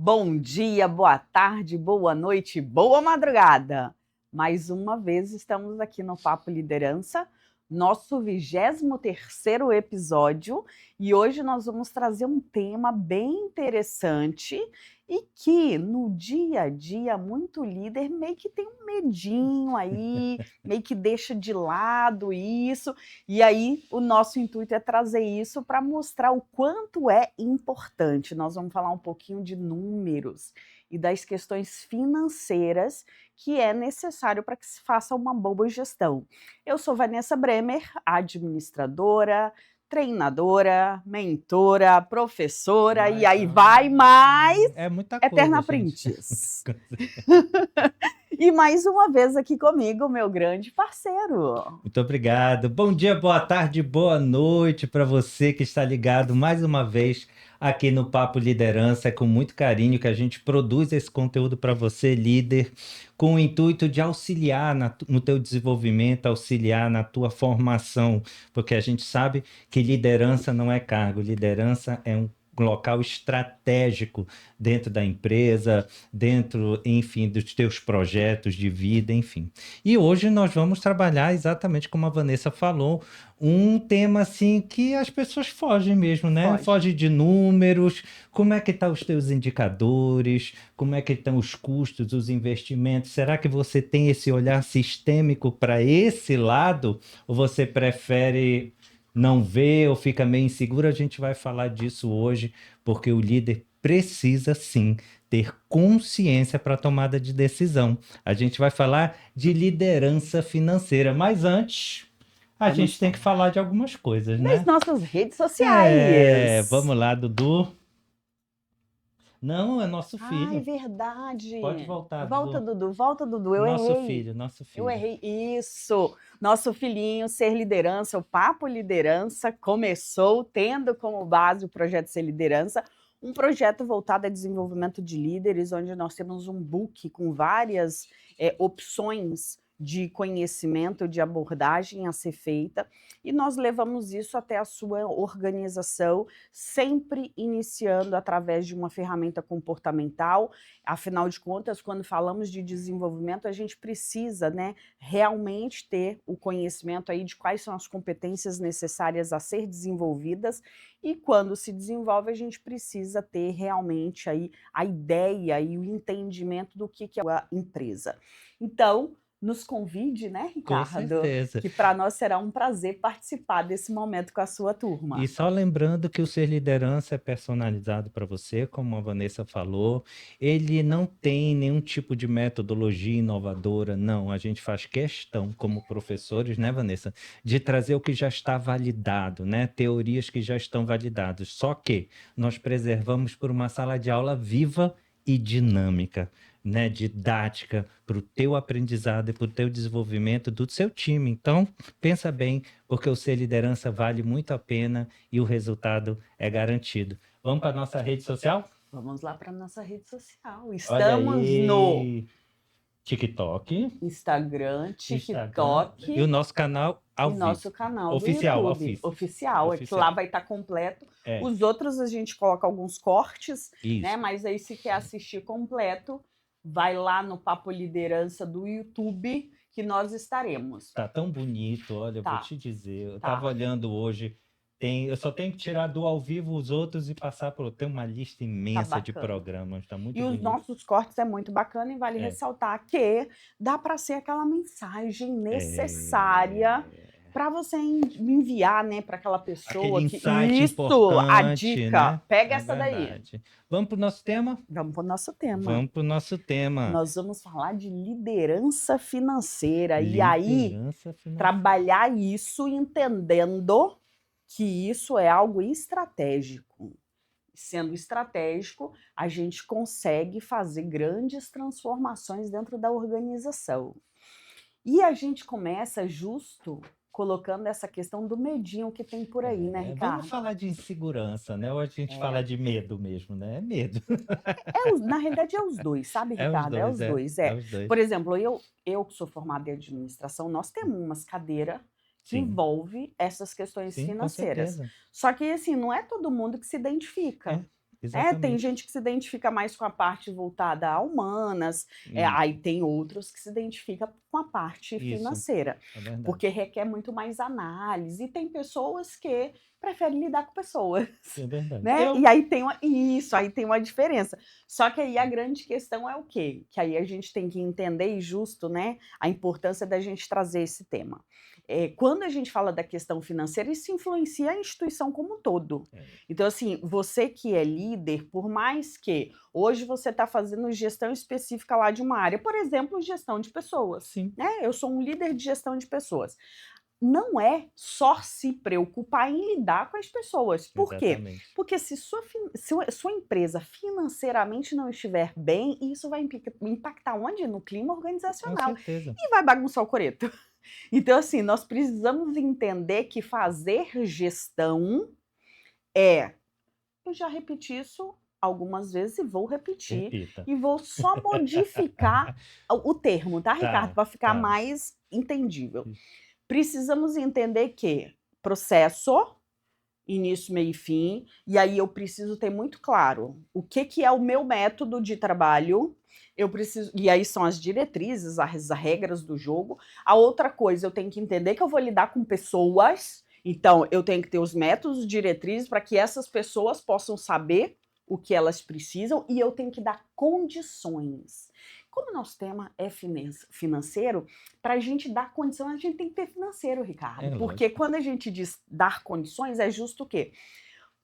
Bom dia, boa tarde, boa noite, boa madrugada. Mais uma vez estamos aqui no Papo Liderança, nosso 23º episódio, e hoje nós vamos trazer um tema bem interessante e que no dia a dia muito líder meio que tem um medinho aí, meio que deixa de lado isso, e aí o nosso intuito é trazer isso para mostrar o quanto é importante. Nós vamos falar um pouquinho de números e das questões financeiras que é necessário para que se faça uma boa gestão. Eu sou Vanessa Bremer, administradora, treinadora, mentora, professora, e aí vai mais É muita Eterna coisa, gente. Aprendiz. E mais uma vez aqui comigo, meu grande parceiro. Muito obrigado. Bom dia, boa tarde, boa noite para você que está ligado mais uma vez aqui no Papo Liderança. É com muito carinho que a gente produz esse conteúdo para você, líder, com o intuito de auxiliar no teu desenvolvimento, auxiliar na tua formação, porque a gente sabe que liderança não é cargo, liderança é um local estratégico dentro da empresa, dentro, enfim, dos teus projetos de vida, enfim. E hoje nós vamos trabalhar exatamente como a Vanessa falou, um tema assim que as pessoas fogem mesmo, né? Foge de números, como é que estão os teus indicadores, como é que estão os custos, os investimentos, será que você tem esse olhar sistêmico para esse lado ou você prefere não vê ou fica meio inseguro? A gente vai falar disso hoje, porque o líder precisa sim ter consciência para a tomada de decisão. A gente vai falar de liderança financeira, mas antes a gente tem que falar de algumas coisas, né? Nas nossas redes sociais. Vamos lá, Dudu. Não, é nosso filho. Ah, é verdade. Pode voltar, Volta, Dudu. Dudu, volta, Dudu. Eu Nosso errei. filho, nosso filho. Eu errei. Isso. Nosso filhinho, Ser Liderança, o Papo Liderança, começou tendo como base o projeto Ser Liderança, um projeto voltado a desenvolvimento de líderes, onde nós temos um book com várias opções de conhecimento, de abordagem a ser feita, e nós levamos isso até a sua organização, sempre iniciando através de uma ferramenta comportamental. Afinal de contas, quando falamos de desenvolvimento, a gente precisa, né, realmente ter o conhecimento aí de quais são as competências necessárias a ser desenvolvidas, e quando se desenvolve, a gente precisa ter realmente aí a ideia e o entendimento do que é a empresa. Então, nos convide, né, Ricardo? Com certeza. Que para nós será um prazer participar desse momento com a sua turma. E só lembrando que o Ser Liderança é personalizado para você, como a Vanessa falou, ele não tem nenhum tipo de metodologia inovadora, não. A gente faz questão, como professores, né, Vanessa, de trazer o que já está validado, né, teorias que já estão validadas. Só que nós preservamos por uma sala de aula viva e dinâmica, né, didática para o teu aprendizado e para o teu desenvolvimento do seu time. Então, pensa bem, porque o Ser Liderança vale muito a pena e o resultado é garantido. Vamos para a nossa rede social? Vamos lá para a nossa rede social. Estamos no TikTok, Instagram, TikTok e o nosso canal ao vivo. Nosso canal Oficial, do YouTube. Oficial, é que lá vai estar completo. Os outros a gente coloca alguns cortes, né? Mas aí se quer assistir completo, vai lá no Papo Liderança do YouTube, que nós estaremos. Tá tão bonito, olha, vou te dizer. Eu tava olhando hoje, eu só tenho que tirar do ao vivo os outros e passar por... Tem uma lista imensa de programas, tá muito bonito. E os nossos cortes é muito bacana, e vale ressaltar que dá para ser aquela mensagem necessária para você me enviar, né, para aquela pessoa. Aquele insight importante, a dica. né? Pega essa daí. Vamos para o nosso tema? Vamos para o nosso tema. Vamos para o nosso tema. Nós vamos falar de liderança financeira. E aí, trabalhar isso entendendo que isso é algo estratégico. Sendo estratégico, a gente consegue fazer grandes transformações dentro da organização. E a gente começa justo colocando essa questão do medinho que tem por aí, né, Ricardo? Vamos falar de insegurança, né? Ou a gente fala de medo mesmo, né? É medo. Na realidade, é os dois, sabe, Ricardo? É os dois. Por exemplo, eu que sou formada em administração, nós temos umas cadeiras que envolve essas questões financeiras. Só que, assim, não é todo mundo que se identifica. Né? Tem exatamente. gente que se identifica mais com a parte voltada a humanas, Isso, aí tem outros que se identificam com a parte isso, financeira, é verdade. porque requer muito mais análise, e tem pessoas que preferem lidar com pessoas, É verdade. né? Eu E aí tem aí tem uma diferença. Só que aí a grande questão é o quê? Que aí a gente tem que entender, e justo, né, a importância da gente trazer esse tema. Quando a gente fala da questão financeira, isso influencia a instituição como um todo. é, Então, assim, você que é líder, por mais que hoje você está fazendo gestão específica lá de uma área, por exemplo, gestão de pessoas, sim, né? Eu sou um líder de gestão de pessoas. Não é só se preocupar em lidar com as pessoas. Por quê? exatamente. Porque se sua empresa financeiramente não estiver bem, isso vai impactar onde? No clima Com organizacional. certeza. E vai bagunçar o coreto. Então, assim, nós precisamos entender que fazer gestão é, eu já repeti isso algumas vezes e vou repetir, Repita. e vou só modificar o termo, tá, Ricardo? Tá, Para ficar tá. mais entendível. Precisamos entender que processo, início, meio e fim, e aí eu preciso ter muito claro o que é o meu método de trabalho. Eu preciso, e aí são as diretrizes, as regras do jogo. A outra coisa, eu tenho que entender que eu vou lidar com pessoas, então eu tenho que ter os métodos, diretrizes para que essas pessoas possam saber o que elas precisam, e eu tenho que dar condições. Como nosso tema é financeiro, para a gente dar condição, a gente tem que ter financeiro, É Ricardo. Porque lógico. quando a gente diz dar condições, é justo o quê?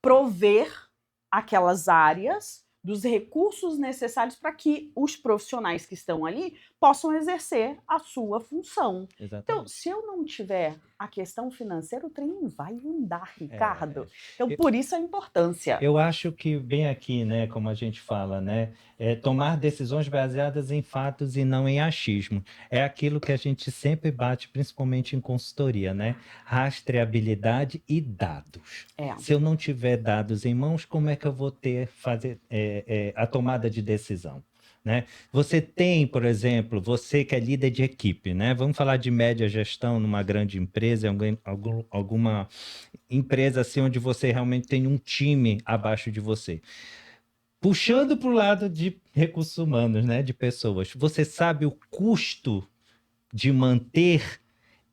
Prover aquelas áreas dos recursos necessários para que os profissionais que estão ali possam exercer a sua função. Então, Exatamente. se eu não tiver a questão financeira, o trem não vai andar, Ricardo. É, Então, eu, por isso a importância. eu acho que bem aqui, né, como a gente fala, né, é tomar decisões baseadas em fatos e não em achismo. É aquilo que a gente sempre bate, principalmente em consultoria, né? Rastreabilidade e dados. É, Se eu não tiver dados em mãos, como é que eu vou fazer a tomada de decisão? Né? Você tem, por exemplo, você que é líder de equipe, né? Vamos falar de média gestão numa grande empresa, alguma empresa assim onde você realmente tem um time abaixo de você. Puxando para o lado de recursos humanos, né, de pessoas, você sabe o custo de manter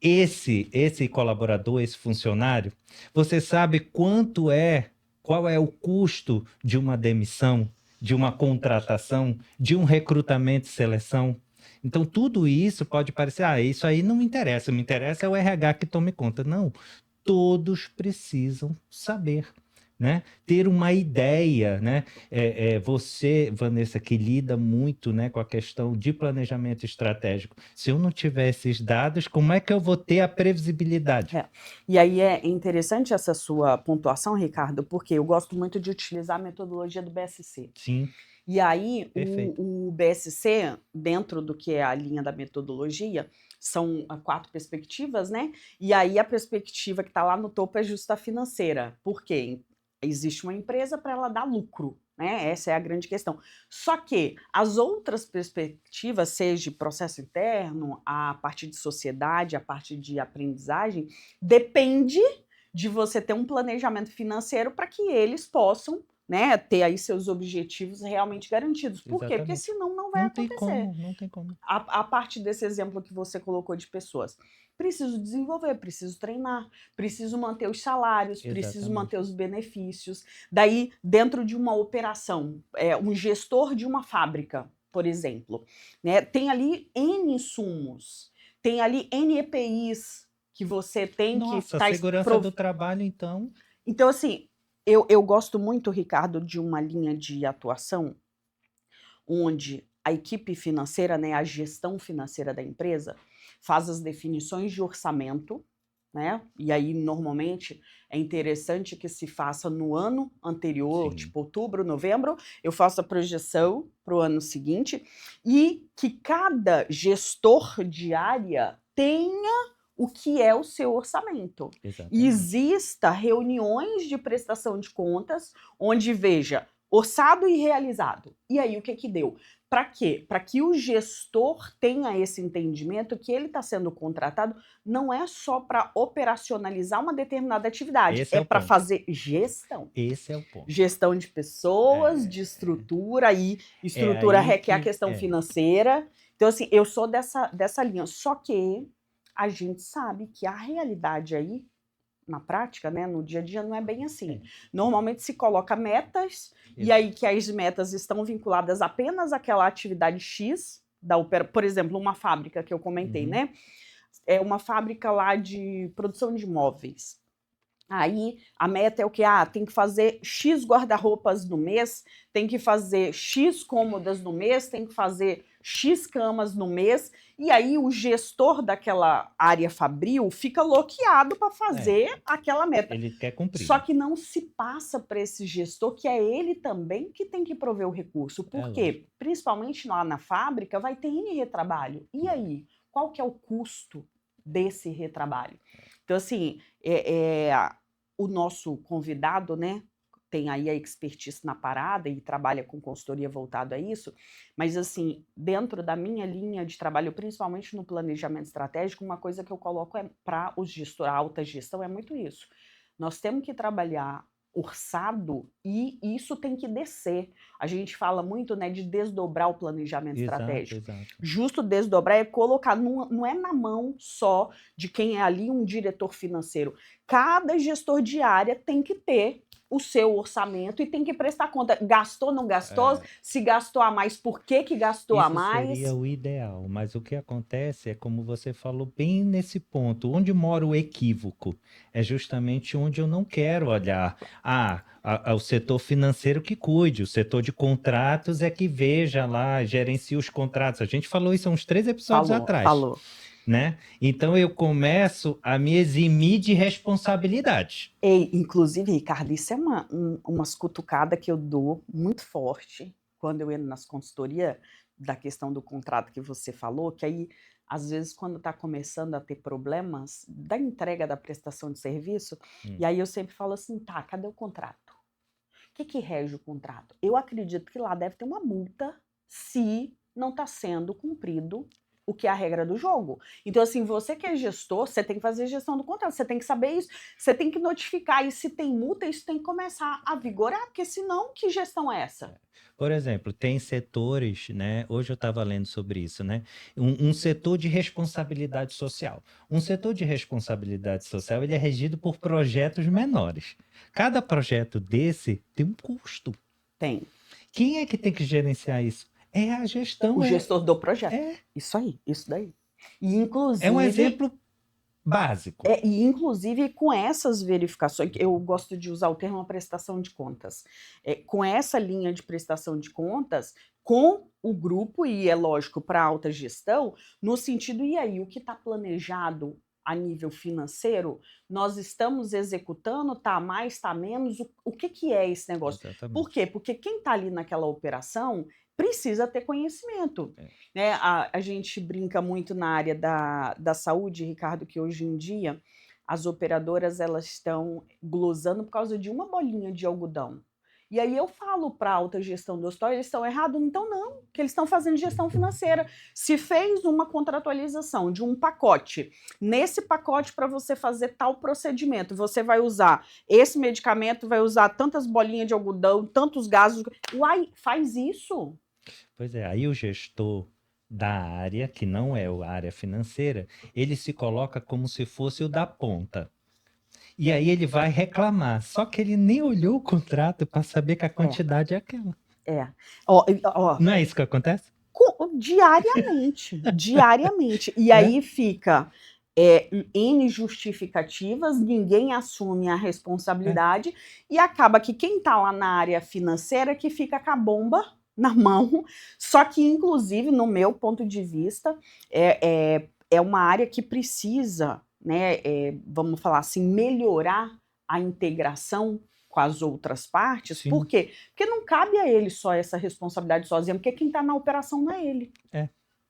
esse colaborador, esse funcionário? Você sabe qual é o custo de uma demissão, de uma contratação, de um recrutamento e seleção? Então, tudo isso pode parecer, isso aí não me interessa, me interessa é o RH que tome conta. Não, todos precisam saber, né? Ter uma ideia, né? Você, Vanessa, que lida muito, né, com a questão de planejamento estratégico. Se eu não tiver esses dados, como é que eu vou ter a previsibilidade? é. E aí é interessante essa sua pontuação, Ricardo, porque eu gosto muito de utilizar a metodologia do BSC. Sim, E aí, perfeito. o BSC, dentro do que é a linha da metodologia, são 4 perspectivas, né? E aí, a perspectiva que está lá no topo é justa financeira. Por quê? Existe uma empresa para ela dar lucro, né? Essa é a grande questão. Só que as outras perspectivas, seja processo interno, a parte de sociedade, a parte de aprendizagem, depende de você ter um planejamento financeiro para que eles possam, né, ter aí seus objetivos realmente garantidos. Por quê? Porque Exatamente. senão não vai Não tem acontecer. como, não tem como. A parte desse exemplo que você colocou de pessoas. Preciso desenvolver, preciso treinar, preciso manter os salários, preciso Exatamente. manter os benefícios. Daí, dentro de uma operação, um gestor de uma fábrica, por exemplo, né, tem ali N insumos, tem ali N EPIs que você tem que Nossa, a estar. segurança do trabalho, então, Então, assim, eu gosto muito, Ricardo, de uma linha de atuação onde a equipe financeira, né, a gestão financeira da empresa, faz as definições de orçamento, né? E aí, normalmente, é interessante que se faça no ano anterior, sim, tipo outubro, novembro, eu faço a projeção para o ano seguinte, e que cada gestor de área tenha o que é o seu orçamento. E exatamente. exista reuniões de prestação de contas, onde veja orçado e realizado. E aí, o que que deu? Para quê? Para que o gestor tenha esse entendimento que ele está sendo contratado não é só para operacionalizar uma determinada atividade, Esse é o para ponto. fazer gestão. Esse é o ponto. Gestão de pessoas, de estrutura, e estrutura aí requer a que questão financeira. Então, assim, eu sou dessa linha. Só que a gente sabe que a realidade aí, na prática, né, no dia a dia, não é bem assim. Normalmente se coloca metas, e aí que as metas estão vinculadas apenas àquela atividade X, por exemplo, uma fábrica que eu comentei, né? É uma fábrica lá de produção de móveis. Aí a meta é o que? Tem que fazer X guarda-roupas no mês, tem que fazer X cômodas no mês, tem que fazer X camas no mês, e aí o gestor daquela área fabril fica loqueado para fazer aquela meta. Ele quer cumprir. Só que não se passa para esse gestor que é ele também que tem que prover o recurso. Por quê? Principalmente lá na fábrica vai ter N retrabalho. E aí? Qual que é o custo desse retrabalho? Então, assim, o nosso convidado, né, tem aí a expertise na parada e trabalha com consultoria voltado a isso, mas, assim, dentro da minha linha de trabalho, principalmente no planejamento estratégico, uma coisa que eu coloco para os gestores, a alta gestão, é muito isso. Nós temos que trabalhar orçado e isso tem que descer. A gente fala muito, né, de desdobrar o planejamento estratégico. Exato. Justo desdobrar é colocar, não é na mão só de quem é ali um diretor financeiro. Cada gestor de área tem que ter o seu orçamento e tem que prestar conta. Gastou, não gastou? Se gastou a mais, por que gastou a mais? Isso seria o ideal, mas o que acontece é, como você falou, bem nesse ponto. Onde mora o equívoco? É justamente onde eu não quero olhar. O setor financeiro que cuide, o setor de contratos é que veja lá, gerencia os contratos. A gente falou isso há uns 3 episódios atrás. Falou. Né? Então eu começo a me eximir de responsabilidade. Inclusive, Ricardo, isso é umas cutucadas que eu dou muito forte quando eu entro nas consultorias da questão do contrato que você falou, que aí, às vezes, quando está começando a ter problemas da entrega da prestação de serviço, e aí eu sempre falo assim, cadê o contrato? O que rege o contrato? Eu acredito que lá deve ter uma multa se não está sendo cumprido o que é a regra do jogo. Então, assim, você que é gestor, você tem que fazer gestão do contrato, você tem que saber isso, você tem que notificar, e se tem multa, isso tem que começar a vigorar, porque senão, que gestão é essa? Por exemplo, tem setores, né? Hoje eu estava lendo sobre isso, né? Um setor de responsabilidade social. Um setor de responsabilidade social, ele é regido por projetos menores. Cada projeto desse tem um custo. Tem. Quem é que tem que gerenciar isso? É a gestão. O gestor do projeto. Isso aí, isso daí. E, inclusive, é um exemplo básico. E, inclusive, com essas verificações, eu gosto de usar o termo prestação de contas, com essa linha de prestação de contas, com o grupo, e é lógico, para alta gestão, no sentido, e aí, o que está planejado a nível financeiro, nós estamos executando, está mais, está menos, o que é esse negócio? Exatamente. Por quê? Porque quem está ali naquela operação precisa ter conhecimento. Né? A gente brinca muito na área da saúde, Ricardo, que hoje em dia as operadoras elas estão glosando por causa de uma bolinha de algodão. E aí eu falo para a alta gestão do hospital, eles estão errados? Então não, que eles estão fazendo gestão financeira. Se fez uma contratualização de um pacote, nesse pacote para você fazer tal procedimento, você vai usar esse medicamento, vai usar tantas bolinhas de algodão, tantos gases. Uai, faz isso. Pois é, aí o gestor da área, que não é a área financeira, ele se coloca como se fosse o da ponta. E aí ele vai reclamar, só que ele nem olhou o contrato para saber que a quantidade é aquela. Não é isso que acontece? Diariamente, diariamente. E aí fica N justificativas, ninguém assume a responsabilidade e acaba que quem está lá na área financeira que fica com a bomba na mão, só que, inclusive, no meu ponto de vista, é uma área que precisa, né, vamos falar assim, melhorar a integração com as outras partes. Sim. Por quê? Porque não cabe a ele só essa responsabilidade sozinho, porque quem está na operação não é ele.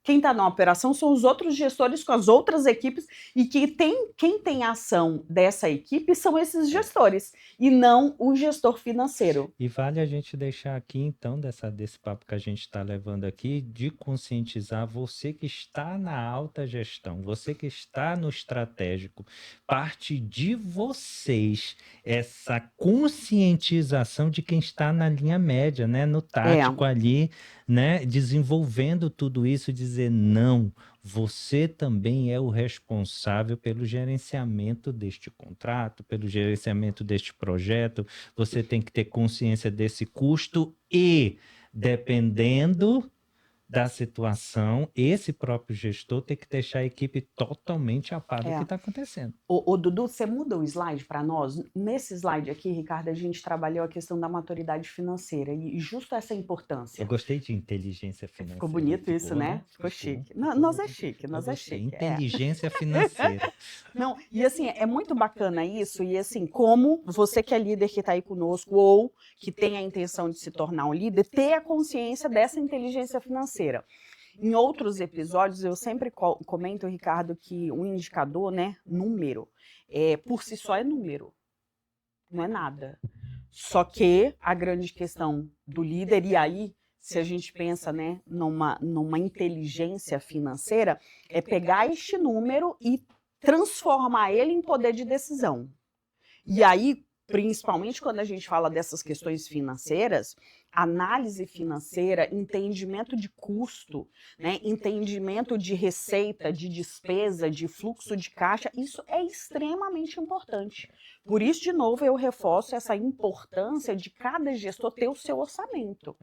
Quem está na operação são os outros gestores com as outras equipes e quem tem ação dessa equipe são esses gestores e não o gestor financeiro. E vale a gente deixar aqui, então, desse papo que a gente está levando aqui, de conscientizar você que está na alta gestão, você que está no estratégico, parte de vocês essa conscientização de quem está na linha média, né, no tático ali, né, desenvolvendo tudo isso, dizer não, você também é o responsável pelo gerenciamento deste contrato, pelo gerenciamento deste projeto, você tem que ter consciência desse custo e, dependendo da situação, esse próprio gestor tem que deixar a equipe totalmente a par do que está acontecendo. Ô, Dudu, você muda o slide para nós? Nesse slide aqui, Ricardo, a gente trabalhou a questão da maturidade financeira e justo essa importância. Eu gostei de inteligência financeira. Ficou bonito isso, né? Ficou chique. Nós é chique, nós é chique. Inteligência financeira. Não, e assim, é muito bacana isso, e assim, como você que é líder que está aí conosco, ou que tem a intenção de se tornar um líder, ter a consciência dessa inteligência financeira. Em outros episódios, eu sempre comento, Ricardo, que um indicador, né, número, por si só é número, não é nada. Só que a grande questão do líder, e aí, se a gente pensa, né, numa inteligência financeira, é pegar este número e transformar ele em poder de decisão. E aí, principalmente quando a gente fala dessas questões financeiras, análise financeira, entendimento de custo, né, entendimento de receita, de despesa, de fluxo de caixa, isso é extremamente importante. Por isso, de novo, eu reforço essa importância de cada gestor ter o seu orçamento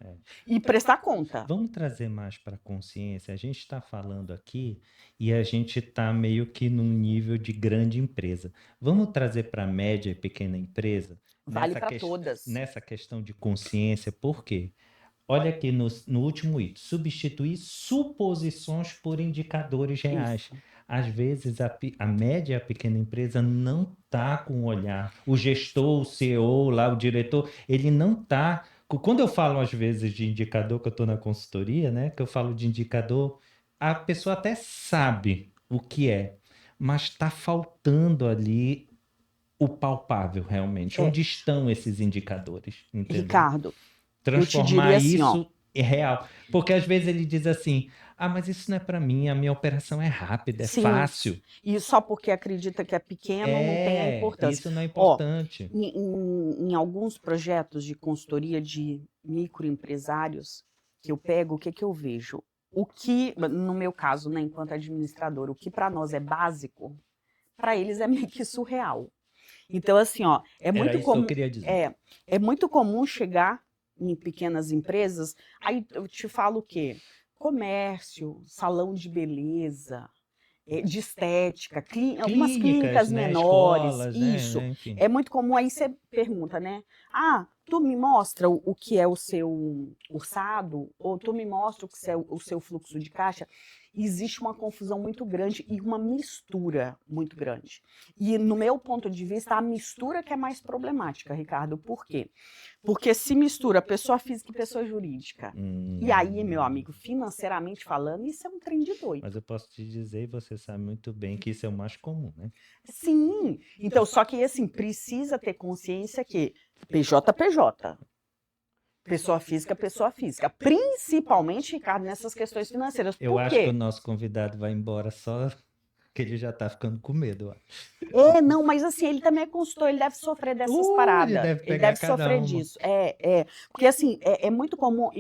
e prestar conta. Vamos trazer mais para a consciência. A gente está falando aqui e a gente está meio que num nível de grande empresa. Vamos trazer para média e pequena empresa? Vale para todas. Nessa questão de consciência, por quê? Olha aqui no último item, substituir suposições por indicadores reais. Isso. Às vezes a média e a pequena empresa não está com o olhar. O gestor, o CEO, lá, o diretor, ele não está. Quando eu falo às vezes de indicador, que eu estou na consultoria, né? Que eu falo de indicador, a pessoa até sabe o que é, mas está faltando ali o palpável realmente. Onde estão esses indicadores? Entendeu? Ricardo, Transformar isso em real. Porque às vezes ele diz assim, mas isso não é para mim, a minha operação é rápida, é fácil. E só porque acredita que é pequeno não tem a importância. Isso não é importante. Em alguns projetos de consultoria de microempresários que eu pego, o que eu vejo? O que, no meu caso, né, enquanto administrador, o que para nós é básico, para eles é meio que surreal. Então, assim, é muito comum. Eu queria dizer. É muito comum chegar em pequenas empresas, aí eu te falo o quê? Comércio, salão de beleza, de estética, algumas clínicas né? menores, Escolas, isso. Né? Enfim. É muito comum, aí você pergunta, né? Tu me mostra o que é o seu orçado, ou tu me mostra o que é o seu fluxo de caixa. Existe uma confusão muito grande e uma mistura muito grande. E, no meu ponto de vista, a mistura que é mais problemática, Ricardo. Por quê? Porque se mistura pessoa física e pessoa jurídica. E aí, meu amigo, financeiramente falando, isso é um trem de doido. Mas eu posso te dizer, e você sabe muito bem, que isso é o mais comum, né? Sim. Então, só que, assim, precisa ter consciência que PJ, PJ. Pessoa física, pessoa física. Principalmente, Ricardo, nessas questões financeiras. Eu acho que o nosso convidado vai embora só que ele já tá ficando com medo. Não, mas assim, ele também é consultor, ele deve sofrer dessas paradas. Ele deve sofrer disso. Porque assim, é muito comum,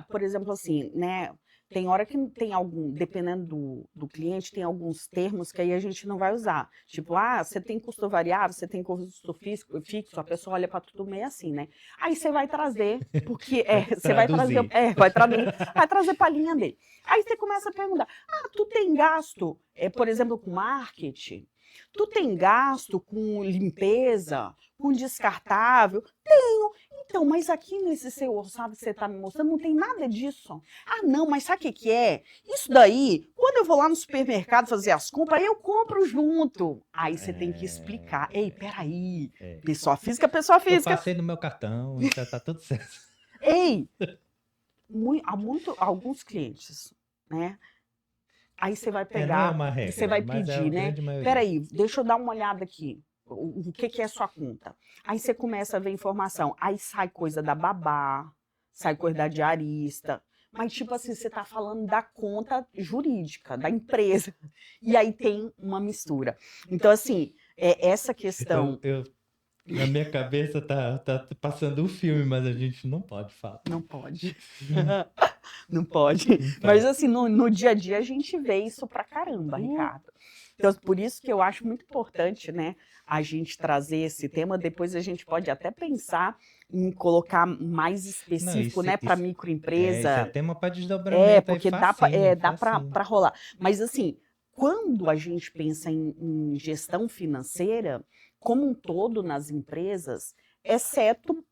por exemplo, assim, né? Tem hora que tem dependendo do cliente, tem alguns termos que aí a gente não vai usar. Tipo, você tem custo variável, você tem custo fixo, a pessoa olha para tudo meio assim, né? Aí você vai trazer, porque você vai trazer, vai trazer para a linha dele. Aí você começa a perguntar, tu tem gasto, por exemplo, com marketing? Tu tem gasto com limpeza, com descartável? Tenho. Então, mas aqui nesse seu orçado que você está me mostrando, não tem nada disso. Não, mas sabe o que é? Isso daí, quando eu vou lá no supermercado fazer as compras, eu compro junto. Aí você tem que explicar. Ei, peraí. Pessoa física, pessoa física. Eu passei no meu cartão, então tá tudo certo. Ei, alguns clientes, né? Aí você vai Não é pegar, uma regra, você vai mas é a pedir, né? grande maioria. Peraí, deixa eu dar uma olhada aqui. O que é sua conta? Aí você começa a ver informação. Aí sai coisa da babá, sai coisa da diarista. Mas, tipo assim, você está falando da conta jurídica, da empresa. E aí tem uma mistura. Então, assim, essa questão. Na minha cabeça tá passando um filme, mas a gente não pode falar. Não pode. Não pode. Não Mas pode. assim, no dia a dia a gente vê isso pra caramba, Ricardo. Então, por isso que eu acho muito importante, né, a gente trazer esse tema. Depois a gente pode até pensar em colocar mais Não, específico, isso, né, para isso é microempresa. tema para desdobramento aí Porque dá facinho, para facinho. rolar. Mas assim, quando a gente pensa em gestão financeira, como um todo nas empresas, exceto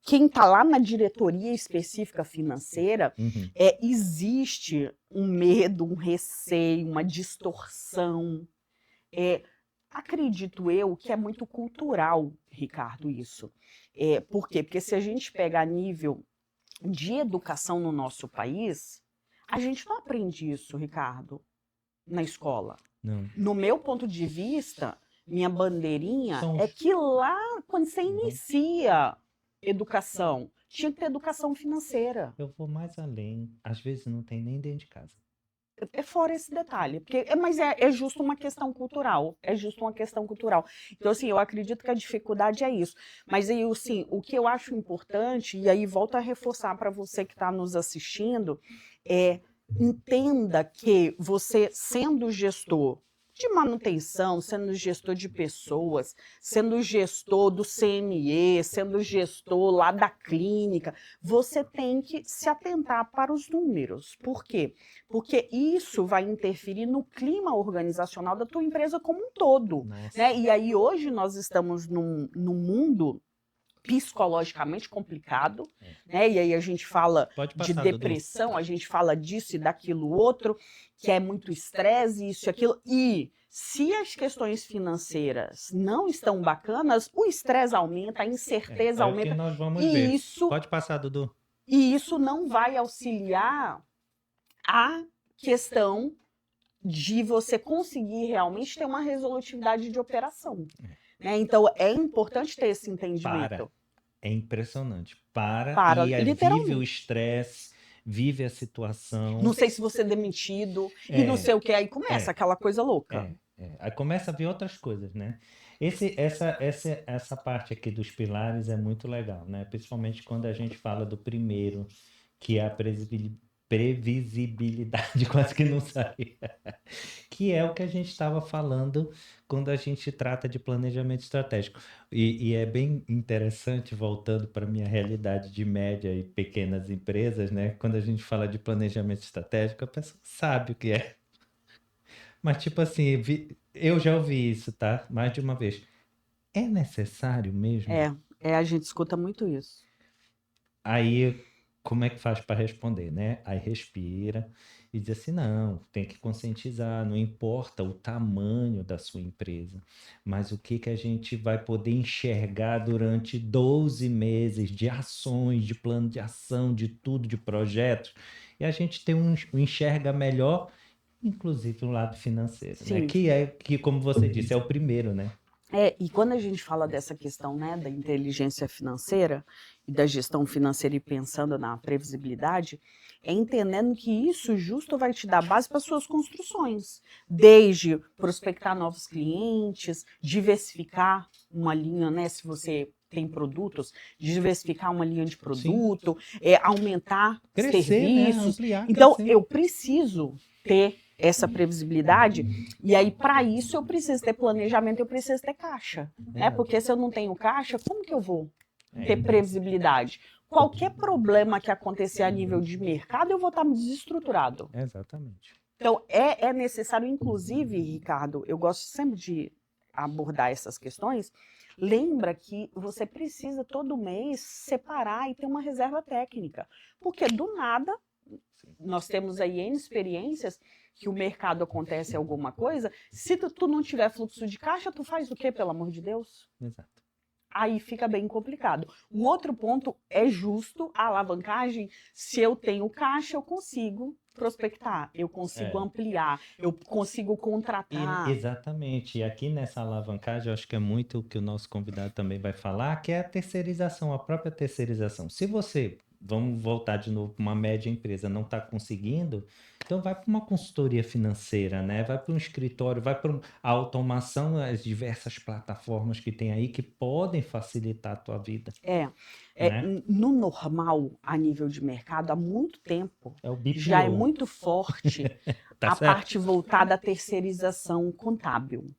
quem está lá na diretoria específica financeira, Uhum. existe um medo, um receio, uma distorção. Acredito eu que é muito cultural, Ricardo, isso. Por quê? Porque se a gente pega a nível de educação no nosso país, a gente não aprende isso, Ricardo, na escola. Não. No meu ponto de vista, minha bandeirinha São é os- que lá, quando você inicia educação, tinha que ter educação financeira. Eu vou mais além. Às vezes não tem nem dentro de casa. É fora esse detalhe, mas é justo uma questão cultural, é justo uma questão cultural. Então, assim, eu acredito que a dificuldade é isso. Mas aí, assim, o que eu acho importante, e aí volto a reforçar para você que está nos assistindo, entenda que você, sendo gestor de manutenção, sendo gestor de pessoas, sendo gestor do CME, sendo gestor lá da clínica, você tem que se atentar para os números. Por quê? Porque isso vai interferir no clima organizacional da tua empresa como um todo. Nossa. Né? E aí hoje nós estamos num mundo psicologicamente complicado, né? E aí a gente fala Pode de passar, Dudu. depressão, a gente fala disso e daquilo outro, que é muito estresse, isso e aquilo. E se as questões financeiras não estão bacanas, o estresse aumenta, a incerteza É o que aumenta, nós vamos e ver. isso, Pode passar, Dudu. e isso não vai auxiliar a questão de você conseguir realmente ter uma resolutividade de operação. Né? Então, é importante ter esse entendimento. É impressionante. Para e vive o literalmente. estresse, vive a situação. Não sei se você é demitido, e não sei o que, aí começa aquela coisa louca. Aí começa a vir outras coisas, né? Essa parte aqui dos pilares é muito legal, né? Principalmente quando a gente fala do primeiro, que é a previsibilidade, quase que não sai. Que é o que a gente estava falando quando a gente trata de planejamento estratégico. E é bem interessante, voltando para a minha realidade de média e pequenas empresas, né? Quando a gente fala de planejamento estratégico, a pessoa sabe o que é. Mas, tipo assim, eu já ouvi isso, tá? Mais de uma vez. É necessário mesmo? A gente escuta muito isso. Aí, como é que faz para responder, né? Aí respira e diz assim: não, tem que conscientizar, não importa o tamanho da sua empresa, mas o que que a gente vai poder enxergar durante 12 meses de ações, de plano de ação, de tudo, de projetos, e a gente tem um enxerga melhor, inclusive o lado financeiro, né? Sim. Que, como você disse, é o primeiro, né? E quando a gente fala dessa questão, né, da inteligência financeira e da gestão financeira e pensando na previsibilidade, é entendendo que isso justo vai te dar base para suas construções, desde prospectar novos clientes, diversificar uma linha, né, se você tem produtos, diversificar uma linha de produto, aumentar Crescer, né? serviços. Ampliar, Então, crescer. eu preciso ter essa previsibilidade, e aí para isso eu preciso ter planejamento, eu preciso ter caixa, né? Porque se eu não tenho caixa, como que eu vou ter previsibilidade? Qualquer problema que acontecer a nível de mercado, eu vou estar desestruturado. Exatamente. Então é necessário, inclusive, Ricardo, eu gosto sempre de abordar essas questões. Lembra que você precisa todo mês separar e ter uma reserva técnica, porque do nada nós temos aí N experiências que o mercado acontece alguma coisa, se tu não tiver fluxo de caixa, tu faz o quê, pelo amor de Deus? Exato. aí fica bem complicado. Um outro ponto é justo a alavancagem. Se eu tenho caixa, eu consigo prospectar, eu consigo É. ampliar, eu consigo contratar. Exatamente. E aqui nessa alavancagem, eu acho que é muito o que o nosso convidado também vai falar, que é a terceirização, a própria terceirização. Se você, vamos voltar de novo para uma média empresa, não está conseguindo, então vai para uma consultoria financeira, né? Vai para um escritório, vai para a automação, as diversas plataformas que tem aí que podem facilitar a tua vida, É, né? no normal, a nível de mercado, há muito tempo, É o já é BPO, muito forte tá a certo? parte voltada à terceirização contábil.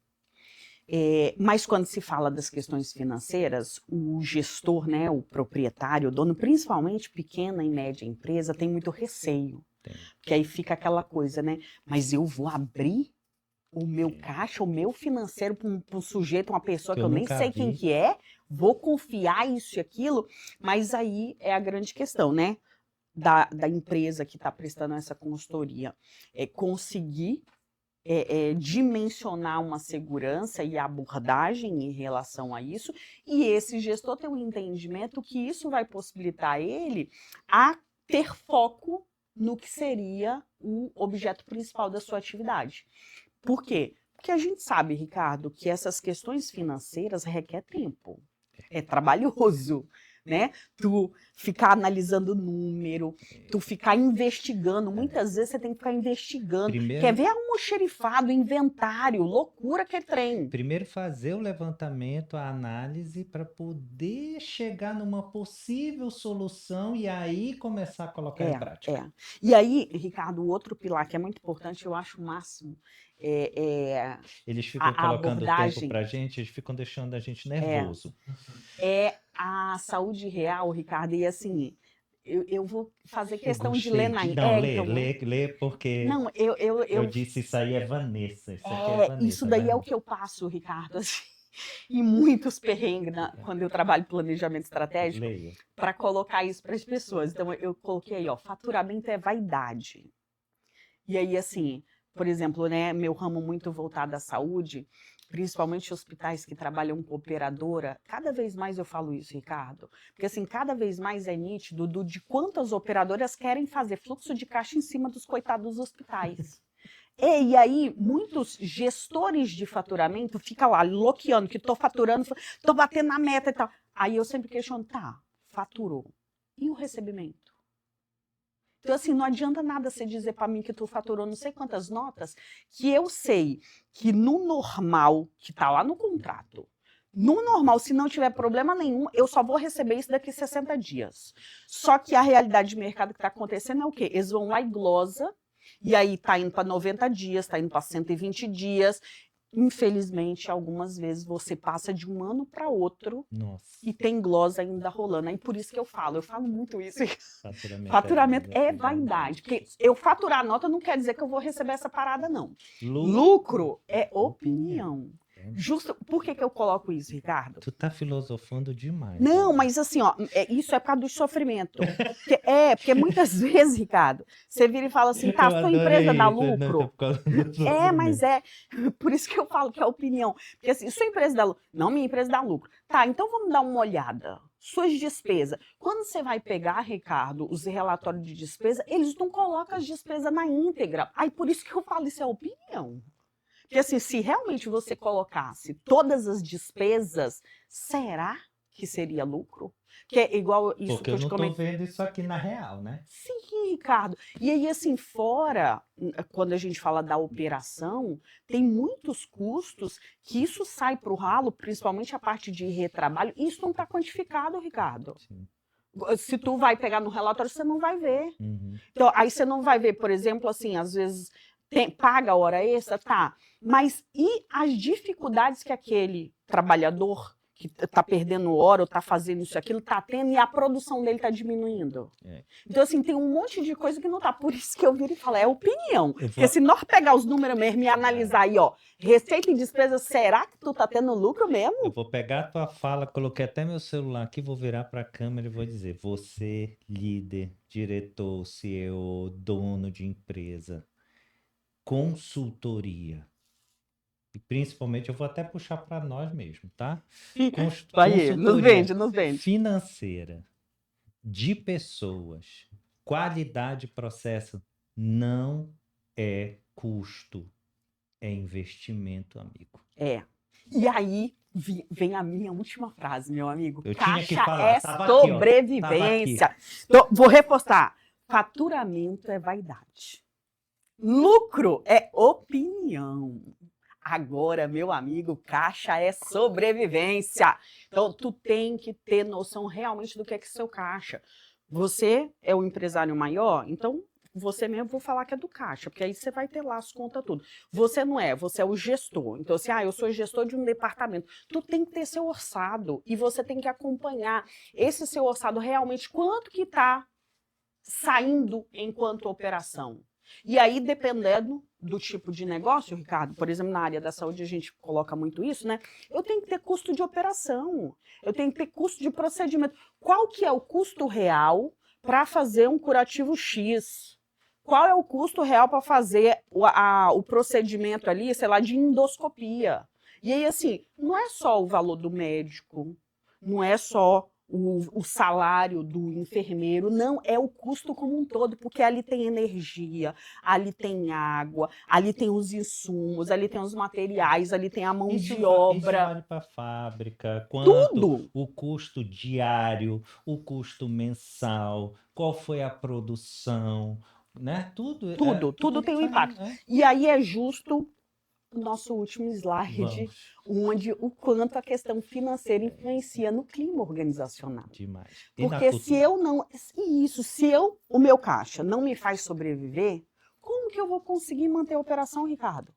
Mas quando se fala das questões financeiras, o gestor, né, o proprietário, o dono, principalmente pequena e média empresa, tem muito receio. Tem. Porque aí fica aquela coisa, né? Mas eu vou abrir o meu É. caixa, o meu financeiro para um sujeito, uma pessoa Que que eu eu nem nunca sei quem vi. que é, vou confiar isso e aquilo, mas aí é a grande questão, né? Da empresa que está prestando essa consultoria. É conseguir dimensionar uma segurança e abordagem em relação a isso, e esse gestor ter um entendimento que isso vai possibilitar ele a ter foco no que seria o objeto principal da sua atividade. Por quê? Porque a gente sabe, Ricardo, que essas questões financeiras requer tempo. É trabalhoso, né? Tu ficar analisando número, tu ficar investigando. Muitas vezes você tem que ficar investigando. Quer Primeiro, ver almoxerifado, inventário, loucura que é trem. primeiro fazer o levantamento, a análise, para poder chegar numa possível solução e aí começar a colocar em É, prática. é. E aí, Ricardo, o outro pilar que é muito importante, eu acho o máximo, é Eles ficam a colocando tempo abordagem, para a gente, eles ficam deixando a gente é, nervoso. é a saúde real, Ricardo. E assim, eu vou fazer Eu questão de ler gostei na. de. Não, lê, Então, lê, lê, porque não, eu, eu, eu eu disse isso aí é Vanessa. Isso aqui é isso Vanessa, daí é o Vanessa. que eu passo, Ricardo, assim, em muitos perrengues quando eu trabalho planejamento estratégico, Leia. para colocar isso para as pessoas. Então, eu coloquei aí, ó, faturamento é vaidade. E aí, assim, por exemplo, né, meu ramo muito voltado à saúde, principalmente hospitais que trabalham com operadora, cada vez mais eu falo isso, Ricardo, porque assim, cada vez mais é nítido de quantas operadoras querem fazer fluxo de caixa em cima dos coitados hospitais. E aí, muitos gestores de faturamento ficam lá loqueando que estou faturando, estou batendo na meta e tal. Aí eu sempre questiono, tá, faturou. E o recebimento? Então, assim, não adianta nada você dizer para mim que tu faturou não sei quantas notas, que eu sei que no normal, que está lá no contrato, no normal, se não tiver problema nenhum, eu só vou receber isso daqui a 60 dias. Só que a realidade de mercado que está acontecendo é o quê? Eles vão lá e glosa, e aí está indo para 90 dias, está indo para 120 dias. Infelizmente, algumas vezes você passa de um ano para outro Nossa, e tem glosa ainda rolando. Aí por isso que eu falo muito isso. faturamento Faturamento é é vaidade. vaidade, porque eu faturar a nota não quer dizer que eu vou receber essa parada, não. Lucro, Lucro é opinião. opinião. Justo, por que eu coloco isso, Ricardo? Tu tá filosofando demais. Não, Olha. mas assim, ó, isso é por causa do sofrimento. Porque muitas vezes, Ricardo, você vira e fala assim, tá, Eu sua empresa dá adorei isso, não, é lucro? por causa do Mas sofrimento. por isso que eu falo que é opinião. Porque assim, sua empresa dá lucro. Não, minha empresa dá lucro. Tá, então vamos dar uma olhada. Suas despesas. Quando você vai pegar, Ricardo, os relatórios de despesa, eles não colocam as despesas na íntegra. Aí por isso que eu falo, isso é opinião. Porque assim, se realmente você colocasse todas as despesas, será que seria lucro? Que é igual isso Porque que eu eu te não tô comentei. vendo isso aqui na real, né? Sim, Ricardo. E aí, assim, fora, quando a gente fala da operação, tem muitos custos que isso sai para o ralo, principalmente a parte de retrabalho, e isso não está quantificado, Ricardo. Sim. Se tu vai pegar no relatório, você não vai ver. Uhum. Então, aí você não vai ver, por exemplo, assim, às vezes paga a hora extra, tá. Mas e as dificuldades que aquele trabalhador que está perdendo hora ou está fazendo isso, aquilo, está tendo e a produção dele está diminuindo? É. Então, assim, tem um monte de coisa que não tá. Por isso que eu viro e falo, é opinião. Eu Porque vou... se nós pegar os números mesmo e analisar aí, ó, receita e despesa, será que tu tá tendo lucro Eu mesmo? vou pegar a tua fala, coloquei até meu celular aqui, vou virar para a câmera e vou dizer: você, líder, diretor, CEO, dono de empresa, consultoria, E principalmente eu vou até puxar para nós mesmos, tá? Vai aí, nos Consultoria vende, nos vende. financeira de pessoas, qualidade de processo não é custo, é investimento, amigo. É. E aí vem a minha última frase, meu amigo. Eu tinha que Caixa falar, é tava aqui, ó, tava aqui. sobrevivência. Vou reforçar. Faturamento é vaidade. Lucro é opinião. Agora, meu amigo, caixa é sobrevivência. Então, tu tem que ter noção realmente do que é seu caixa. Você é o empresário maior, então você mesmo vou falar que é do caixa, porque aí você vai ter lá as contas tudo. Você não é, você é o gestor. Então, assim, eu sou gestor de um departamento. Tu tem que ter seu orçado e você tem que acompanhar esse seu orçado realmente quanto que está saindo enquanto operação. E aí, dependendo do tipo de negócio, Ricardo, por exemplo, na área da saúde a gente coloca muito isso, né? Eu tenho que ter custo de operação, eu tenho que ter custo de procedimento. Qual que é o custo real para fazer um curativo X? Qual é o custo real para fazer o procedimento ali, sei lá, de endoscopia? E aí, assim, não é só o valor do médico, não é só o salário do enfermeiro, não, é o custo como um todo, porque ali tem energia, ali tem água, ali tem os insumos, ali tem os materiais, ali tem a mão Isso, de isso obra, vale para a fábrica, quanto tudo, o custo diário, o custo mensal, qual foi a produção, né? tudo Tudo tem um vai, impacto. né? E aí é justo o nosso último slide, Vamos, onde o quanto a questão financeira influencia no clima organizacional. demais. E na Porque se cultura? eu não. Isso, se o meu caixa não me faz sobreviver, como que eu vou conseguir manter a operação, Ricardo?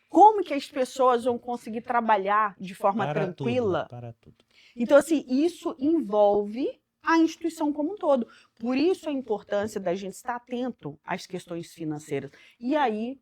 Como que as pessoas vão conseguir trabalhar de forma Para tudo, tranquila? para tudo. Então, assim, isso envolve a instituição como um todo. Por isso a importância da gente estar atento às questões financeiras. E aí,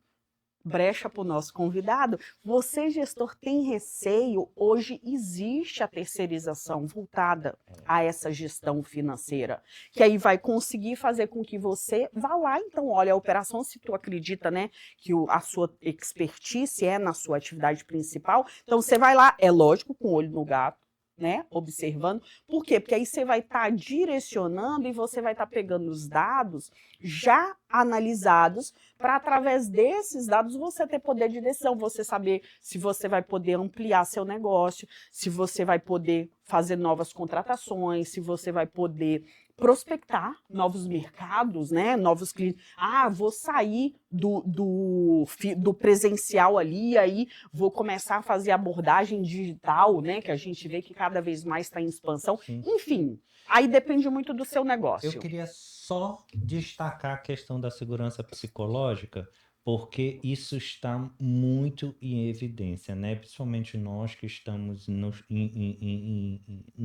brecha para o nosso convidado, você, gestor, tem receio? Hoje existe a terceirização voltada a essa gestão financeira, que aí vai conseguir fazer com que você vá lá, então, olha, a operação, se tu acredita, né, que a sua expertise é na sua atividade principal, então você vai lá, é lógico, com o olho no gato, né, observando. Por quê? Porque aí você vai estar direcionando e você vai estar pegando os dados já analisados para, através desses dados, você ter poder de decisão, você saber se você vai poder ampliar seu negócio, se você vai poder fazer novas contratações, se você vai poder prospectar novos mercados, né? Novos clientes. Vou sair do presencial ali, aí vou começar a fazer abordagem digital, né? Que a gente vê que cada vez mais está em expansão. Sim. Enfim, aí depende muito do seu Eu negócio. queria só destacar a questão da segurança psicológica, porque isso está muito em evidência, né? Principalmente nós que estamos no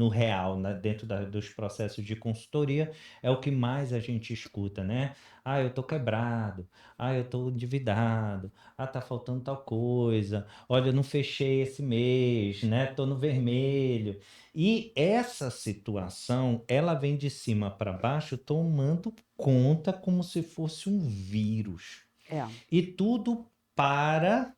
real, né? Dentro dos processos de consultoria, é o que mais a gente escuta, né? Eu tô quebrado, eu tô endividado, tá faltando tal coisa, olha, eu não fechei esse mês, né? Tô no vermelho. E essa situação, ela vem de cima para baixo, tomando conta como se fosse um vírus. É. E tudo para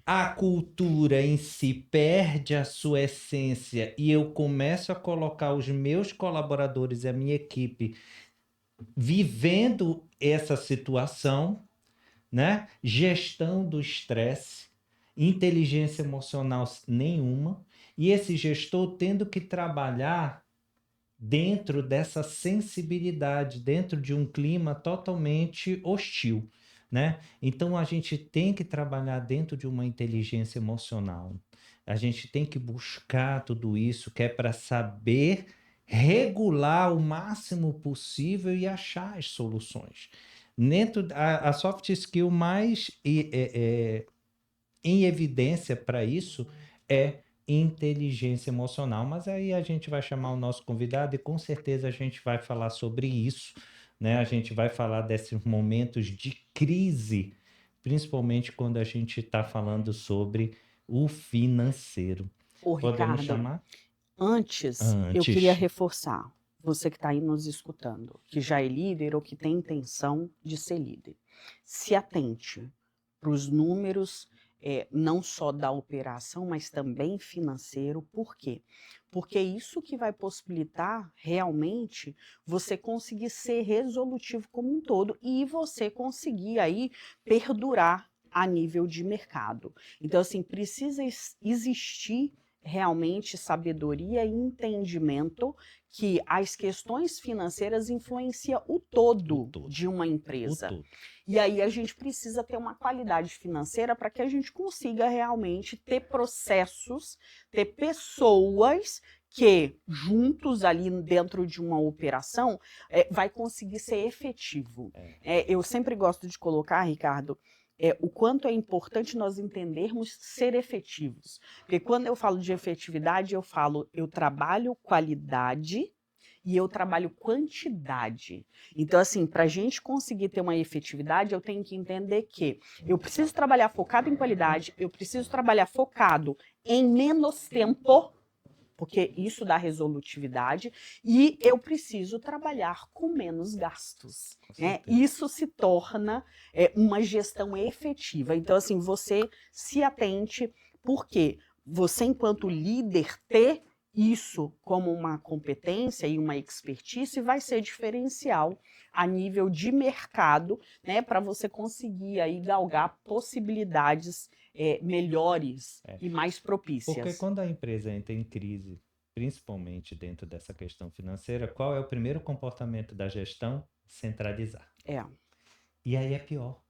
a cultura em si perde a sua essência e eu começo a colocar os meus colaboradores e a minha equipe vivendo essa situação, né? Gestão do estresse, inteligência emocional nenhuma, e esse gestor tendo que trabalhar dentro dessa sensibilidade, dentro de um clima totalmente hostil, né? Então a gente tem que trabalhar dentro de uma inteligência emocional. A gente tem que buscar tudo isso que é para saber regular o máximo possível e achar as soluções. Dentro a soft skill mais em evidência para isso é inteligência emocional. Mas aí a gente vai chamar o nosso convidado e com certeza a gente vai falar sobre isso, né? A gente vai falar desses momentos de crise, principalmente quando a gente está falando sobre o financeiro. Podemos Ricardo, chamar? antes, eu queria reforçar, você que está aí nos escutando, que já é líder ou que tem intenção de ser líder. Se atente para os números não só da operação, mas também financeiro. Por quê? Porque é isso que vai possibilitar realmente você conseguir ser resolutivo como um todo e você conseguir aí perdurar a nível de mercado. Então, assim, precisa existir realmente sabedoria e entendimento que as questões financeiras influenciam o todo todo. de uma O empresa. todo. E aí a gente precisa ter uma qualidade financeira para que a gente consiga realmente ter processos, ter pessoas que juntos ali dentro de uma operação vai conseguir ser efetivo. Eu sempre gosto de colocar, Ricardo, o quanto é importante nós entendermos ser efetivos. Porque quando eu falo de efetividade, eu trabalho qualidade e eu trabalho quantidade. Então, assim, para a gente conseguir ter uma efetividade, eu tenho que entender que eu preciso trabalhar focado em qualidade, eu preciso trabalhar focado em menos tempo, porque isso dá resolutividade, e eu preciso trabalhar com menos gastos. Né? Isso se torna uma gestão efetiva. Então, assim, você se atente, porque você, enquanto líder, ter isso como uma competência e uma expertise vai ser diferencial a nível de mercado, né, para você conseguir aí galgar possibilidades melhores e mais propícias. Porque quando a empresa entra em crise, principalmente dentro dessa questão financeira, qual é o primeiro comportamento da gestão? Centralizar. E aí é pior.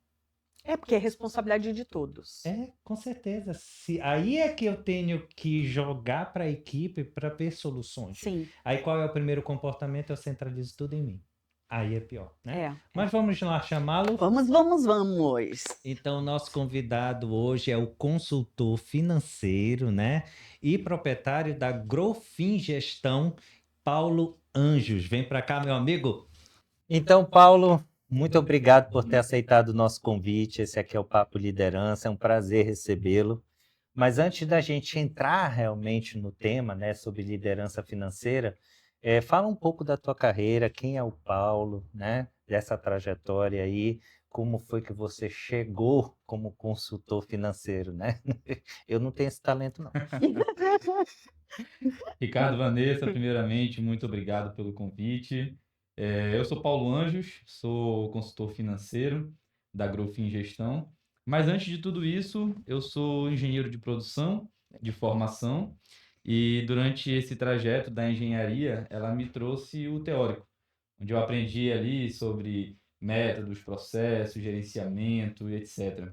Porque é responsabilidade de todos. Com certeza. Aí é que eu tenho que jogar para a equipe para ver soluções. Sim. Aí qual é o primeiro comportamento? Eu centralizo tudo em mim. Aí é pior, né? Mas vamos lá chamá-lo? Vamos. Então, nosso convidado hoje é o consultor financeiro, né? E proprietário da Grofin Gestão, Paulo Anjos. Vem para cá, meu amigo. Então, Paulo, muito obrigado por ter aceitado o nosso convite. Esse aqui é o Papo Liderança, é um prazer recebê-lo. Mas antes da gente entrar realmente no tema, né, sobre liderança financeira, fala um pouco da tua carreira, quem é o Paulo, né, dessa trajetória aí, como foi que você chegou como consultor financeiro, né? Eu não tenho esse talento, não. Ricardo, Vanessa, primeiramente, muito obrigado pelo convite. Eu sou Paulo Anjos, sou consultor financeiro da Grofin Gestão. Mas antes de tudo isso, eu sou engenheiro de produção, de formação, e durante esse trajeto da engenharia, ela me trouxe o teórico, onde eu aprendi ali sobre métodos, processos, gerenciamento e etc.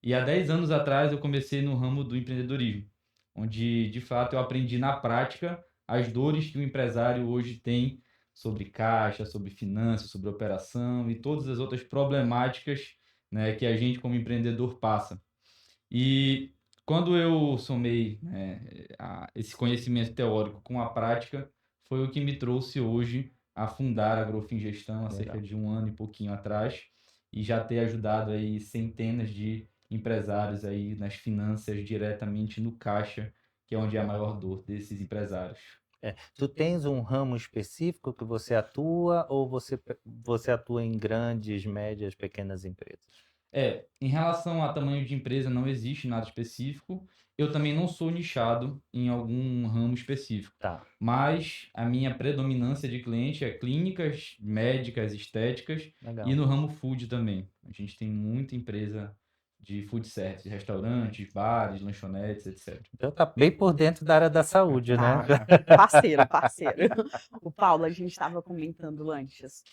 E há 10 anos atrás eu comecei no ramo do empreendedorismo, onde de fato eu aprendi na prática as dores que o empresário hoje tem sobre caixa, sobre finanças, sobre operação e todas as outras problemáticas, né, que a gente como empreendedor passa. E quando eu somei, né, esse conhecimento teórico com a prática, foi o que me trouxe hoje a fundar a Grofin Gestão há cerca de um ano e pouquinho atrás, e já ter ajudado aí centenas de empresários aí nas finanças diretamente no caixa, que é onde é a maior dor desses empresários. Tu tens um ramo específico que você atua ou você atua em grandes, médias, pequenas empresas? Em relação a tamanho de empresa, não existe nada específico. Eu também não sou nichado em algum ramo específico. Tá. Mas a minha predominância de cliente é clínicas, médicas, estéticas. Legal. E no ramo food também. A gente tem muita empresa de food service, restaurantes, bares, lanchonetes, etc. Então tá bem por dentro da área da saúde, né? Parceiro. O Paulo, a gente estava comentando antes,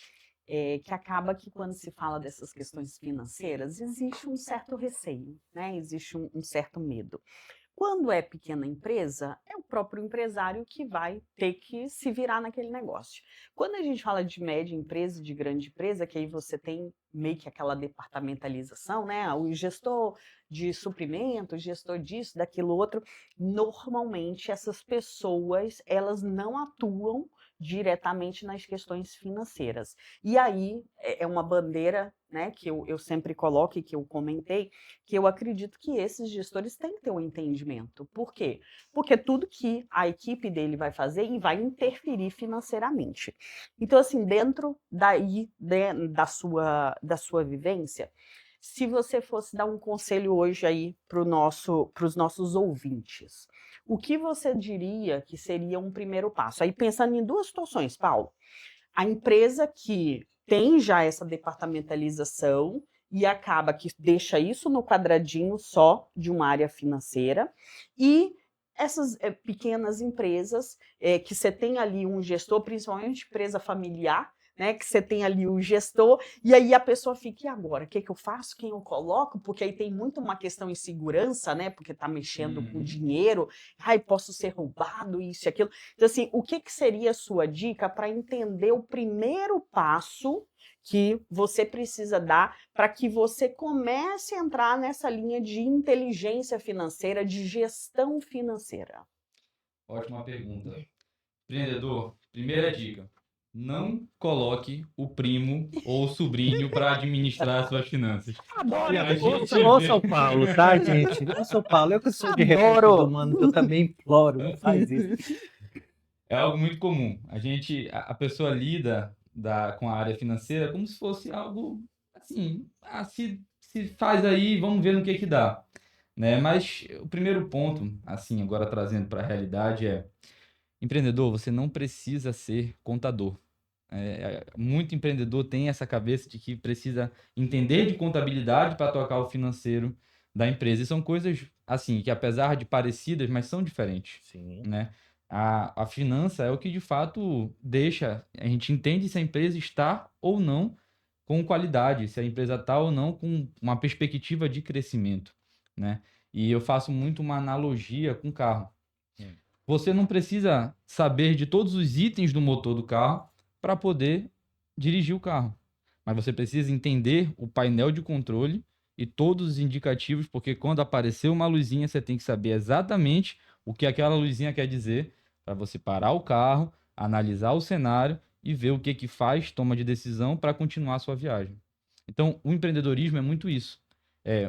que acaba que quando se fala dessas questões financeiras, existe um certo receio, né? Existe um certo medo. Quando é pequena empresa, é o próprio empresário que vai ter que se virar naquele negócio. Quando a gente fala de média empresa e de grande empresa, que aí você tem meio que aquela departamentalização, né? O gestor de suprimento, o gestor disso, daquilo outro, normalmente essas pessoas, elas não atuam diretamente nas questões financeiras. E aí é uma bandeira, né, que eu sempre coloco e que eu comentei, que eu acredito que esses gestores têm que ter um entendimento. Por quê? Porque tudo que a equipe dele vai fazer vai interferir financeiramente. Então, assim, dentro da sua vivência, se você fosse dar um conselho hoje aí para os nossos ouvintes, o que você diria que seria um primeiro passo? Aí pensando em duas situações, Paulo. A empresa que tem já essa departamentalização e acaba que deixa isso no quadradinho só de uma área financeira, e essas pequenas empresas que você tem ali um gestor, principalmente empresa familiar, né, que você tem ali o gestor, e aí a pessoa fica, e agora? O que eu faço? Quem eu coloco? Porque aí tem muito uma questão em segurança, né, porque está mexendo com dinheiro, ai, posso ser roubado, isso e aquilo. Então, assim, o que seria a sua dica para entender o primeiro passo que você precisa dar para que você comece a entrar nessa linha de inteligência financeira, de gestão financeira? Ótima pergunta. Empreendedor, primeira dica: não coloque o primo ou o sobrinho para administrar suas finanças. Adoro! A gente Ô, vê- São Paulo, tá, gente? Ô, São Paulo, eu que sou de recursos Adoro! humanos, eu também imploro, não faz isso. É algo muito comum. A pessoa lida com a área financeira como se fosse algo assim, se faz aí, vamos ver no que dá, né? Mas o primeiro ponto, assim, agora trazendo para a realidade empreendedor, você não precisa ser contador. Muito empreendedor tem essa cabeça de que precisa entender de contabilidade para tocar o financeiro da empresa. E são coisas, assim, que apesar de parecidas, mas são diferentes, Sim. né? A finança é o que de fato deixa, a gente entende se a empresa está ou não com qualidade, se a empresa está ou não com uma perspectiva de crescimento, né? E eu faço muito uma analogia com carro. Hum. Você não precisa saber de todos os itens do motor do carro para poder dirigir o carro. Mas você precisa entender o painel de controle e todos os indicativos, porque quando aparecer uma luzinha, você tem que saber exatamente o que aquela luzinha quer dizer para você parar o carro, analisar o cenário e ver o que faz, toma de decisão para continuar a sua viagem. Então, o empreendedorismo é muito isso.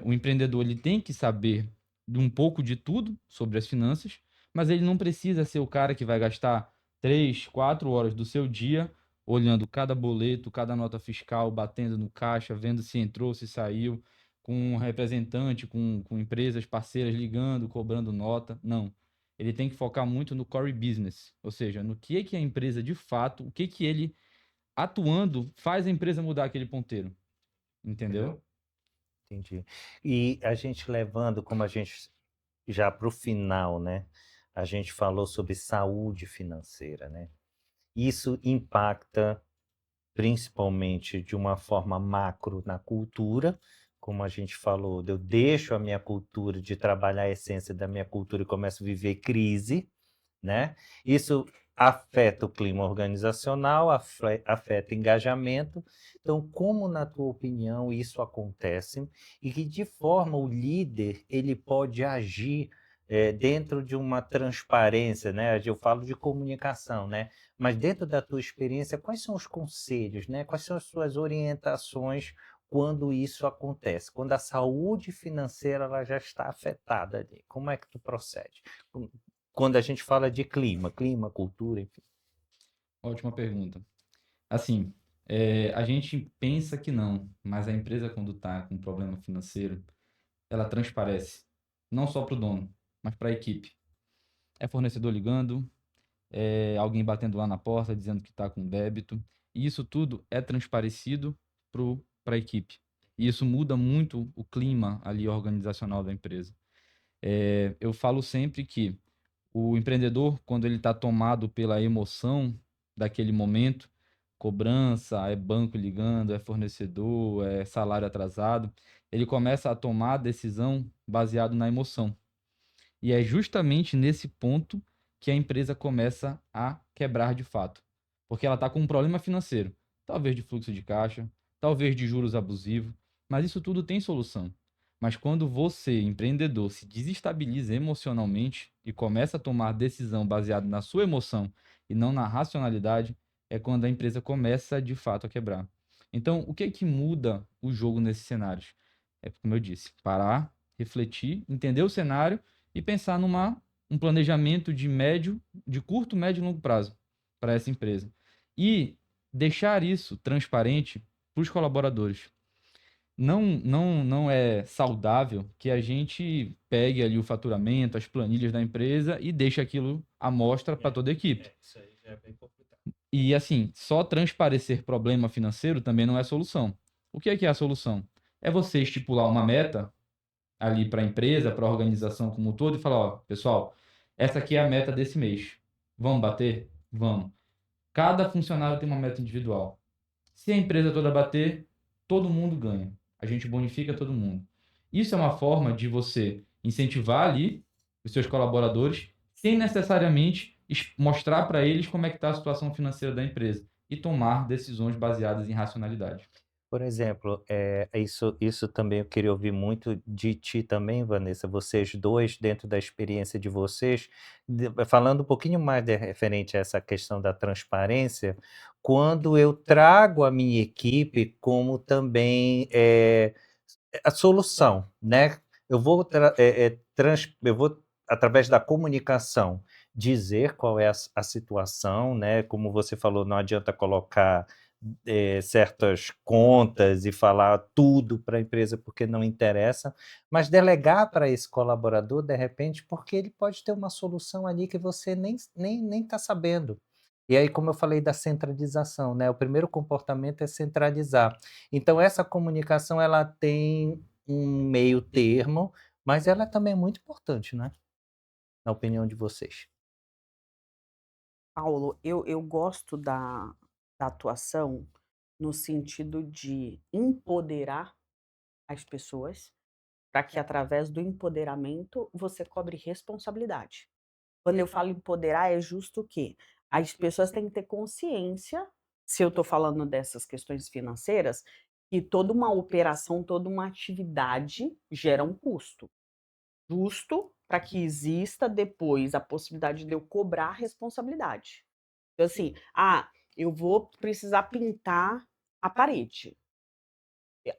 O empreendedor ele tem que saber de um pouco de tudo sobre as finanças, mas ele não precisa ser o cara que vai gastar 3, 4 horas do seu dia olhando cada boleto, cada nota fiscal, batendo no caixa, vendo se entrou, se saiu, com um representante, com empresas parceiras ligando, cobrando nota. Não. Ele tem que focar muito no core business, ou seja, no que a empresa de fato, o que ele atuando faz a empresa mudar aquele ponteiro. Entendeu? Entendi. E a gente levando, como a gente já para o final, né? A gente falou sobre saúde financeira, né? Isso impacta principalmente de uma forma macro na cultura, como a gente falou, eu deixo a minha cultura de trabalhar a essência da minha cultura e começo a viver crise, né? Isso afeta o clima organizacional, afeta engajamento. Então, como, na tua opinião, isso acontece e que de forma o líder ele pode agir dentro de uma transparência, né? Eu falo de comunicação, né? Mas dentro da tua experiência, quais são os conselhos, né? Quais são as suas orientações quando isso acontece? Quando a saúde financeira ela já está afetada ali, como é que tu procede? Quando a gente fala de clima, cultura, enfim. Ótima pergunta. Assim, a gente pensa que não, mas a empresa, quando está com problema financeiro, ela transparece, não só para o dono, mas para a equipe. É fornecedor ligando, é alguém batendo lá na porta dizendo que está com débito, e isso tudo é transparecido para a equipe. E isso muda muito o clima ali organizacional da empresa. Eu falo sempre que o empreendedor, quando ele está tomado pela emoção daquele momento, cobrança, é banco ligando, é fornecedor, é salário atrasado, ele começa a tomar a decisão baseado na emoção. E é justamente nesse ponto que a empresa começa a quebrar de fato. Porque ela está com um problema financeiro, talvez de fluxo de caixa, talvez de juros abusivos, mas isso tudo tem solução. Mas quando você, empreendedor, se desestabiliza emocionalmente e começa a tomar decisão baseada na sua emoção e não na racionalidade, é quando a empresa começa de fato a quebrar. Então, o que é que muda o jogo nesses cenários? É como eu disse, parar, refletir, entender o cenário e pensar um planejamento de curto, médio e longo prazo para essa empresa. E deixar isso transparente para os colaboradores. não é saudável que a gente pegue ali o faturamento, as planilhas da empresa e deixe aquilo à mostra para toda a equipe. Isso aí já é bem complicado. E assim, só transparecer problema financeiro também não é solução. O que é a solução? É você estipular uma meta ali para a empresa, para a organização como um todo e falar, ó, pessoal, essa aqui é a meta desse mês. Vamos bater? Vamos. Cada funcionário tem uma meta individual. Se a empresa toda bater, todo mundo ganha. A gente bonifica todo mundo. Isso é uma forma de você incentivar ali os seus colaboradores, sem necessariamente mostrar para eles como é que está a situação financeira da empresa e tomar decisões baseadas em racionalidade. Por exemplo, isso também eu queria ouvir muito de ti também, Vanessa, vocês dois, dentro da experiência de vocês, falando um pouquinho mais referente a essa questão da transparência, quando eu trago a minha equipe como também a solução, né? Eu vou, eu vou, através da comunicação, dizer qual é a situação, né? Como você falou, não adianta colocar certas contas e falar tudo para a empresa porque não interessa, mas delegar para esse colaborador, de repente, porque ele pode ter uma solução ali que você nem está sabendo. E aí, como eu falei da centralização, né? O primeiro comportamento é centralizar. Então, essa comunicação, ela tem um meio termo, mas ela também é muito importante, né? Na opinião de vocês. Paulo, eu gosto da atuação no sentido de empoderar as pessoas, para que através do empoderamento você cobre responsabilidade. Quando eu falo empoderar, é justo o quê? As pessoas têm que ter consciência, se eu estou falando dessas questões financeiras, que toda uma operação, toda uma atividade gera um custo. Justo para que exista depois a possibilidade de eu cobrar a responsabilidade. Então, assim, eu vou precisar pintar a parede.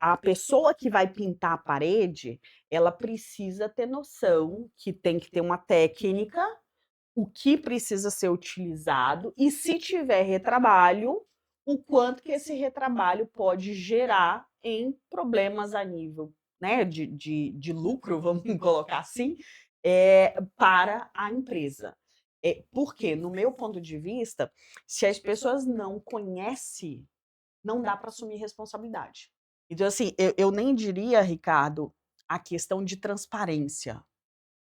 A pessoa que vai pintar a parede, ela precisa ter noção que tem que ter uma técnica, o que precisa ser utilizado e, se tiver retrabalho, o quanto que esse retrabalho pode gerar em problemas a nível, né, de lucro, vamos colocar assim, para a empresa. Porque, no meu ponto de vista, se as pessoas não conhecem, não dá para assumir responsabilidade. Então, assim, eu nem diria, Ricardo, a questão de transparência.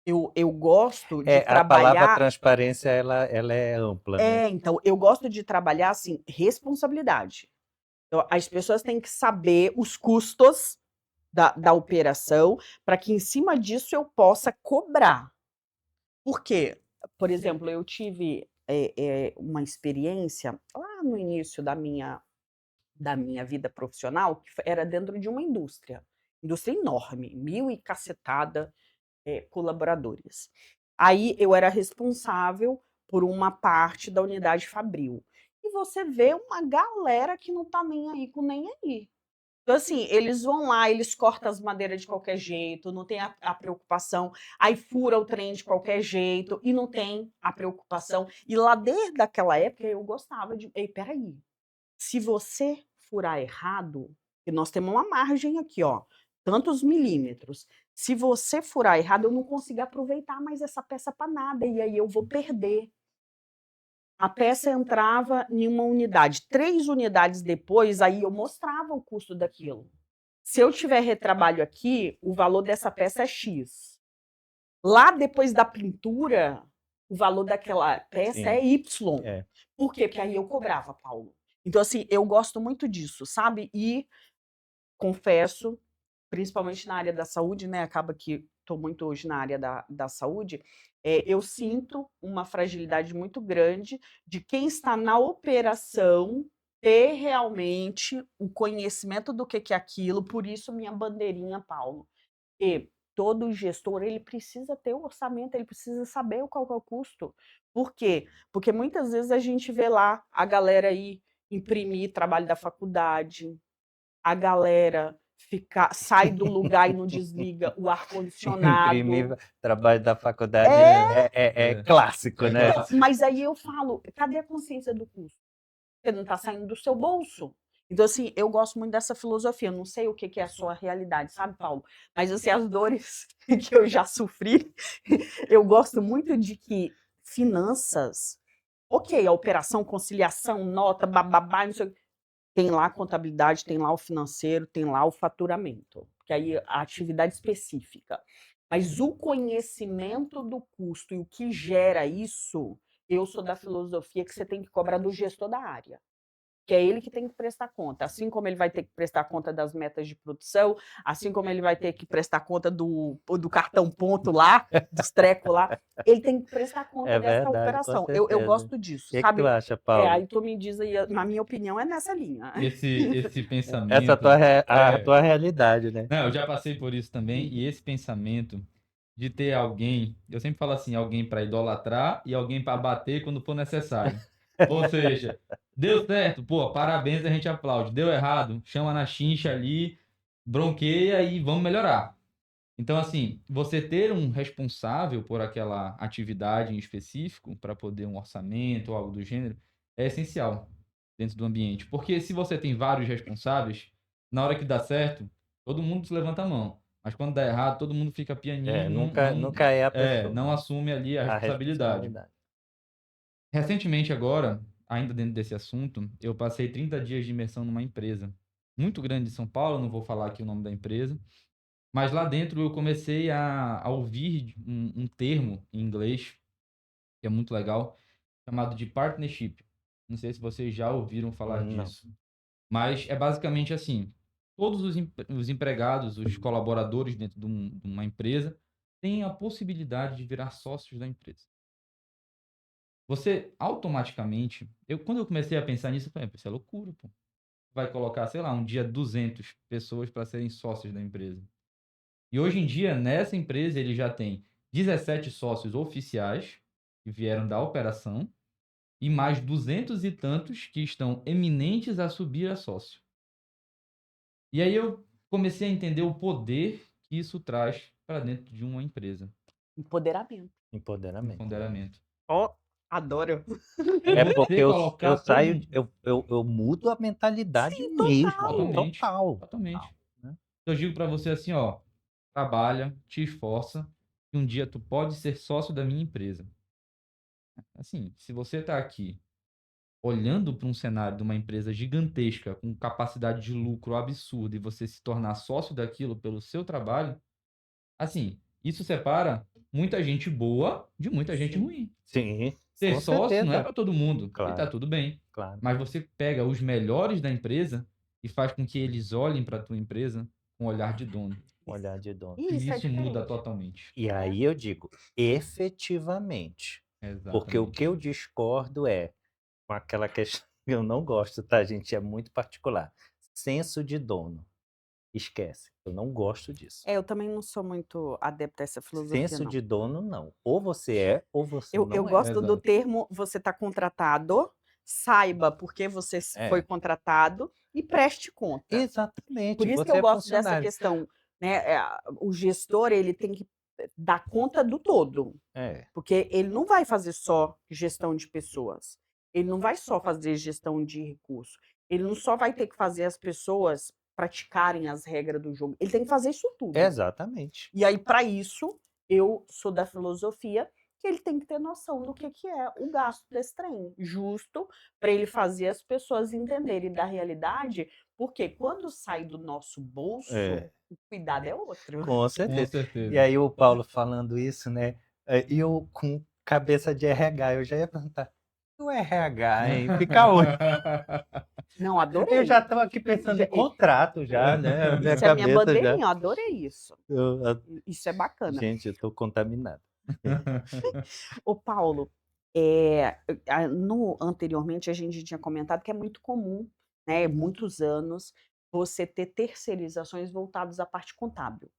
Eu gosto de A palavra trabalhar. transparência, ela é ampla, né? Então, eu gosto de trabalhar, assim, responsabilidade. Então, as pessoas têm que saber os custos da operação, para que em cima disso eu possa cobrar. Por quê? Por exemplo, eu tive, uma experiência lá no início da minha vida profissional, que era dentro de uma indústria enorme, 1000 e cacetada, colaboradores. Aí eu era responsável por uma parte da unidade fabril. E você vê uma galera que não tá nem aí com nem aí. Então, assim, eles vão lá, eles cortam as madeiras de qualquer jeito, não tem a preocupação, aí fura o trem de qualquer jeito e não tem a preocupação. E lá desde aquela época eu gostava de: "Ei, espera aí, se você furar errado", e nós temos uma margem aqui, ó, tantos milímetros. Se você furar errado, eu não consigo aproveitar mais essa peça para nada, e aí eu vou perder. A peça entrava em uma unidade, 3 unidades depois, aí eu mostrava o custo daquilo. Se eu tiver retrabalho aqui, o valor dessa peça é X. Lá depois da pintura, o valor daquela peça é Sim. Y. É. Por quê? Porque aí eu cobrava, Paulo. Então, assim, eu gosto muito disso, sabe? E confesso, principalmente na área da saúde, né, acaba que estou muito hoje na área da saúde, eu sinto uma fragilidade muito grande de quem está na operação ter realmente o conhecimento do que é aquilo, por isso minha bandeirinha, Paulo. E todo gestor, ele precisa ter o orçamento, ele precisa saber qual que é o custo. Por quê? Porque muitas vezes a gente vê lá a galera aí imprimir trabalho da faculdade, a galera sai do lugar e não desliga o Imprimir ar-condicionado. trabalho da faculdade É, é É, clássico, é né? clássico. mas aí eu falo: "Cadê a consciência do custo?" Porque não está saindo do seu bolso. Então, assim, eu gosto muito dessa filosofia. Eu não sei o que que é a sua realidade, sabe, Paulo? Mas, assim, as dores que eu já sofri, eu gosto muito de que finanças, ok, a operação, conciliação, nota, bababá, não sei o quê, tem lá a contabilidade, tem lá o financeiro, tem lá o faturamento, que aí a atividade específica. Mas o conhecimento do custo e o que gera isso, eu sou da filosofia que você tem que cobrar do gestor da área. Que é ele que tem que prestar conta, assim como ele vai ter que prestar conta das metas de produção, assim como ele vai ter que prestar conta do cartão ponto lá, dos trecos lá, ele tem que prestar conta É dessa verdade, com operação. Eu certeza. O gosto disso, que que tu sabe? acha, Paulo? Aí tu me diz aí, na minha opinião, é nessa linha. Esse Essa é pensamento, a é, tua realidade, né? não, eu já passei por isso também, e Uhum. esse pensamento de ter alguém, eu sempre falo assim, alguém para idolatrar e alguém para bater quando for necessário. Ou seja, deu certo, pô, parabéns, a gente aplaude. Deu errado, chama na chincha ali, bronqueia e vamos melhorar. Então, assim, você ter um responsável por aquela atividade em específico, para poder um orçamento ou algo do gênero, é essencial dentro do ambiente. Porque se você tem vários responsáveis, na hora que dá certo, todo mundo se levanta a mão. Mas quando dá errado, todo mundo fica pianinho e Nunca é a pessoa, não assume ali a a responsabilidade. responsabilidade. Recentemente, agora, ainda dentro desse assunto, eu passei 30 dias de imersão numa empresa muito grande de São Paulo, não vou falar aqui o nome da empresa, mas lá dentro eu comecei a ouvir um termo em inglês, que é muito legal, chamado de partnership. Não sei se vocês já ouviram falar Não. disso, mas é basicamente assim: todos os empregados, os colaboradores dentro de uma empresa, têm a possibilidade de virar sócios da empresa. Você automaticamente, quando eu comecei a pensar nisso, eu falei, isso é loucura, pô. Vai colocar, sei lá, um dia 200 pessoas para serem sócios da empresa. E hoje em dia, nessa empresa, ele já tem 17 sócios oficiais que vieram da operação e mais 200 e tantos que estão eminentes a subir a sócio. E aí eu comecei a entender o poder que isso traz para dentro de uma empresa, Empoderamento. Empoderamento. empoderamento. Ó, adoro. É É porque você eu colocar todo saio, mundo. eu mudo a mentalidade Sim, mesmo, total. Totalmente, total. totalmente. Né? Eu digo para você assim, ó, trabalha, te esforça, e um dia tu pode ser sócio da minha empresa. Assim, se você tá aqui olhando para um cenário de uma empresa gigantesca, com capacidade de lucro absurda, e você se tornar sócio daquilo pelo seu trabalho, assim, isso separa muita gente boa de muita gente Sim. ruim. Sim, Ser com sócio não é certeza. para todo mundo, e tá Claro, tudo bem. claro. Mas você pega os melhores da empresa e faz com que eles olhem para a tua empresa com um olhar de dono. Olhar de dono. E E isso é isso muda diferente. totalmente. E aí eu digo, efetivamente. Porque o que Exatamente. eu discordo é com aquela questão que eu não gosto, tá, gente? É muito particular. Senso de dono. Esquece. Eu não gosto disso. Eu também não sou muito adepta a essa filosofia, Senso não. de dono, não. Ou você é, ou você Eu não é. gosto do Exato. termo você está contratado, saiba por que você foi É, contratado e preste conta. exatamente. Por isso que eu Você é gosto dessa funcionário. questão, né? O gestor ele tem que dar conta do todo, É, porque ele não vai fazer só gestão de pessoas, ele não vai só fazer gestão de recursos, ele não só vai ter que fazer as pessoas praticarem as regras do jogo, ele tem que fazer isso tudo. exatamente. E aí, para isso, eu sou da filosofia que ele tem que ter noção do que é o gasto desse trem, justo para ele fazer as pessoas entenderem da realidade, porque quando sai do nosso bolso, É, o cuidado é outro. com Com certeza. E certeza. aí o Paulo falando isso, né? E eu com cabeça de RH, eu já ia perguntar, e o RH, hein? Fica onde? Não, Eu já adorei. estava aqui pensando Já- em contrato já, né? Minha Isso é a minha cabeça já. bandeirinha, eu adorei isso. Isso é bacana. Gente, eu tô contaminado. Ô Paulo, anteriormente a gente tinha comentado que é muito comum, né, muitos anos, você ter terceirizações voltadas à parte contábil,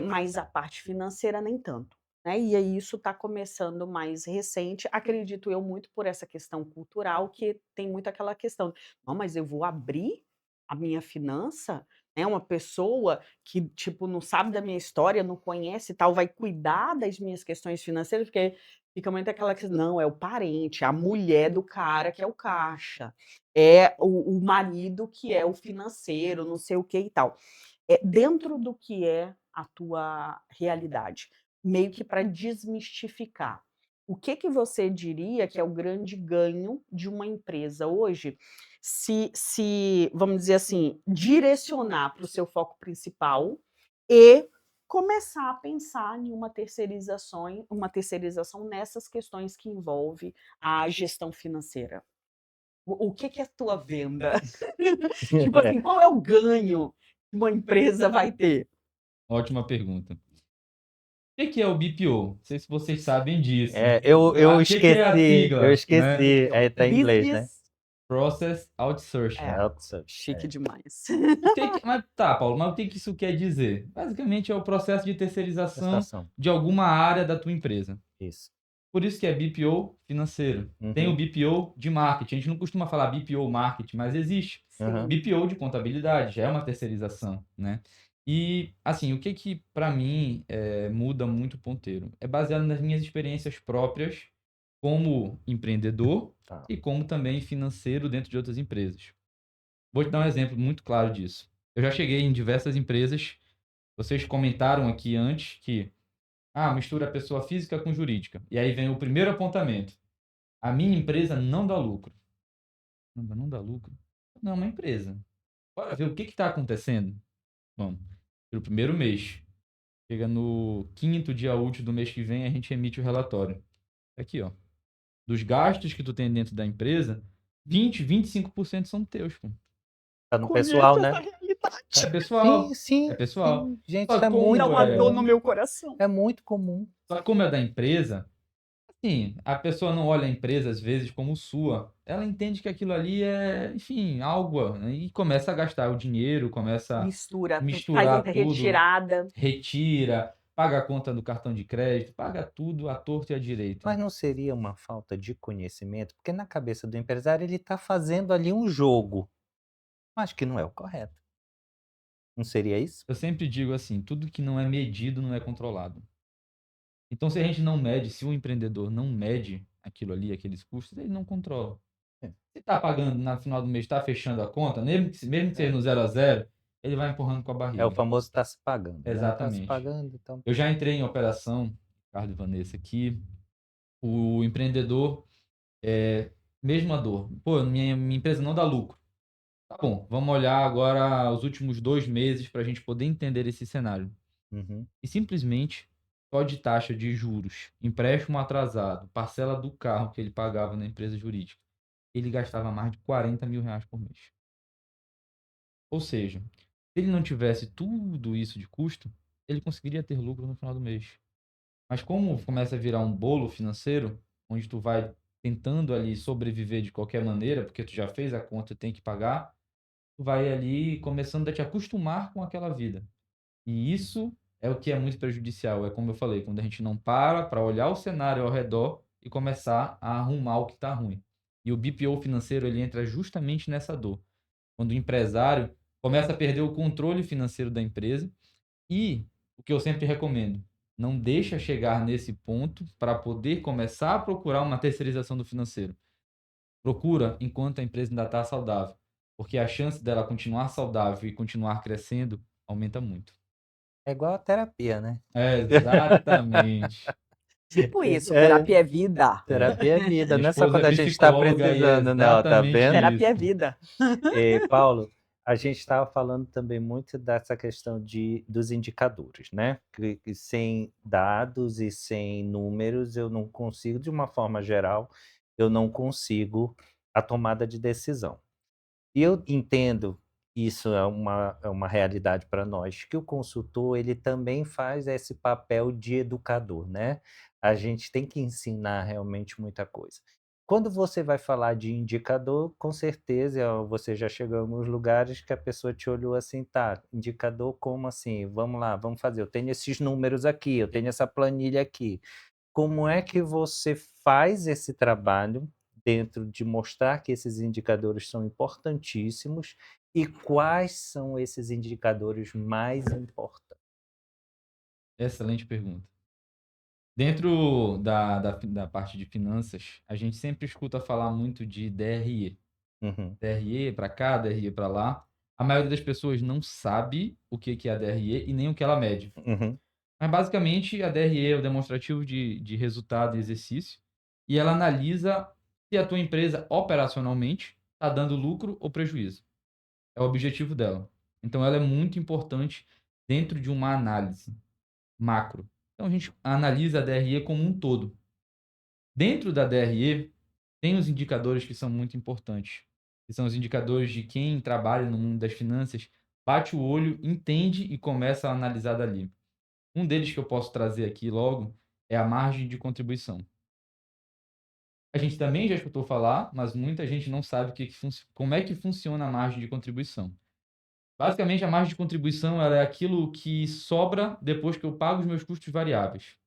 mas a parte financeira nem tanto, né, e aí isso está começando mais recente, acredito eu muito por essa questão cultural que tem muito aquela questão: "Não, mas eu vou abrir a minha finança né, uma pessoa que, tipo, não sabe da minha história, não conhece e tal, vai cuidar das minhas questões financeiras, porque fica muito aquela questão, não, é o parente, a mulher do cara que é o caixa, é o marido que é o financeiro, não sei o que e tal. Dentro do que é a tua realidade, meio que para desmistificar. O que você diria que é o grande ganho de uma empresa hoje, se, vamos dizer assim, direcionar para o seu foco principal e começar a pensar em uma terceirização nessas questões que envolve a gestão financeira? O que é a tua venda? Tipo É. assim, qual é o ganho que uma empresa vai ter? Ótima pergunta. O que é o BPO? Não sei se vocês sabem disso. Eu O que é a sigla, né? esqueci. Tá em inglês, né? Business Process Outsourcing. chique demais. Mas tá, Paulo, mas o que isso quer dizer? Basicamente é o processo de terceirização Estação. de alguma área da tua empresa. Isso. Por isso que é BPO financeiro. Tem o BPO de marketing. A gente não costuma falar BPO marketing, mas existe. Uhum. BPO de contabilidade já é uma terceirização, né? E, assim, o que para mim muda muito o ponteiro? É baseado nas minhas experiências próprias como empreendedor Tá. e como também financeiro dentro de outras empresas. Vou te dar um exemplo muito claro disso. Eu já cheguei em diversas empresas. Vocês comentaram aqui antes que mistura a pessoa física com jurídica. E aí vem o primeiro apontamento. A minha empresa não dá lucro. Não dá lucro? Não, é uma empresa. Bora ver o que está acontecendo. Vamos. Pelo primeiro mês. Chega no quinto dia útil do mês que vem, a gente emite o relatório. Aqui, ó. Dos gastos que tu tem dentro da empresa, 25% são teus, pô. Tá no Conheço pessoal, essa né? realidade. É pessoal. É Sim. pessoal. Gente, Só isso é como Dá muito uma dor comum. no meu coração. É muito comum. Só que como é da empresa, assim, a pessoa não olha a empresa às vezes como sua. Ela entende que aquilo ali é, enfim, algo, né? E começa a gastar o dinheiro, começa a Mistura, faz misturar tudo, retirada. retira, paga a conta do cartão de crédito, paga tudo à torta e à direita. Mas não seria uma falta de conhecimento? Porque na cabeça do empresário ele está fazendo ali um jogo. Acho que não é o correto. Não seria isso? Eu sempre digo assim, tudo que não é medido não é controlado. Então, se a gente não mede, se o empreendedor não mede aquilo ali, aqueles custos, ele não controla. É. Se está pagando no final do mês, está fechando a conta, mesmo que seja no 0 a 0, ele vai empurrando com a É o barriga. famoso está se pagando. Está se Exatamente. pagando, então. Eu já entrei em operação, Ricardo e Vanessa, aqui, o empreendedor, mesma dor. Pô, minha empresa não dá lucro. Tá bom, vamos olhar agora os últimos 2 meses para a gente poder entender esse cenário. Uhum. E simplesmente, só de taxa de juros, empréstimo atrasado, parcela do carro que ele pagava na empresa jurídica, ele gastava mais de R$ 40 mil por mês. Ou seja, se ele não tivesse tudo isso de custo, ele conseguiria ter lucro no final do mês. Mas como começa a virar um bolo financeiro, onde tu vai tentando ali sobreviver de qualquer maneira, porque tu já fez a conta e tem que pagar, tu vai ali começando a te acostumar com aquela vida. E isso é o que é muito prejudicial. É como eu falei, quando a gente não para olhar o cenário ao redor e começar a arrumar o que está ruim. E o BPO financeiro ele entra justamente nessa dor. Quando o empresário começa a perder o controle financeiro da empresa e o que eu sempre recomendo, não deixa chegar nesse ponto para poder começar a procurar uma terceirização do financeiro. Procura enquanto a empresa ainda está saudável, porque a chance dela continuar saudável e continuar crescendo aumenta muito. É igual a terapia, né? Exatamente. Tipo isso, É, terapia é vida. terapia é vida, Minha não é só esposa quando é a gente está psicóloga e é precisando, né? Ó, tá exatamente vendo? Terapia é isso. vida. Paulo, a gente estava falando também muito dessa questão dos indicadores, né? Que sem dados e sem números eu não consigo, de uma forma geral, eu não consigo a tomada de decisão. E eu entendo, isso é uma realidade para nós, que o consultor ele também faz esse papel de educador, né? A gente tem que ensinar realmente muita coisa. Quando você vai falar de indicador, com certeza você já chegou em alguns lugares que a pessoa te olhou assim, tá, indicador como assim? Vamos lá, vamos fazer. Eu tenho esses números aqui, eu tenho essa planilha aqui. Como é que você faz esse trabalho dentro de mostrar que esses indicadores são importantíssimos E quais são esses indicadores mais importantes? Excelente pergunta. Dentro da parte de finanças, a gente sempre escuta falar muito de DRE. Uhum, DRE para cá, DRE para lá. A maioria das pessoas não sabe o que que é a DRE e nem o que ela mede. uhum, Mas basicamente a DRE é o demonstrativo de resultado e exercício, e ela analisa se a tua empresa operacionalmente está dando lucro ou prejuízo. É o objetivo dela. Então ela é muito importante dentro de uma análise macro. Então a gente analisa a DRE como um todo. Dentro da DRE, tem os indicadores que são muito importantes, que são os indicadores de quem trabalha no mundo das finanças, bate o olho, entende e começa a analisar dali. Um deles que eu posso trazer aqui logo é a margem de contribuição. A gente também já escutou falar, mas muita gente não sabe como é que funciona a margem de contribuição. Basicamente, a margem de contribuição ela é aquilo que sobra depois que eu pago os meus custos variáveis.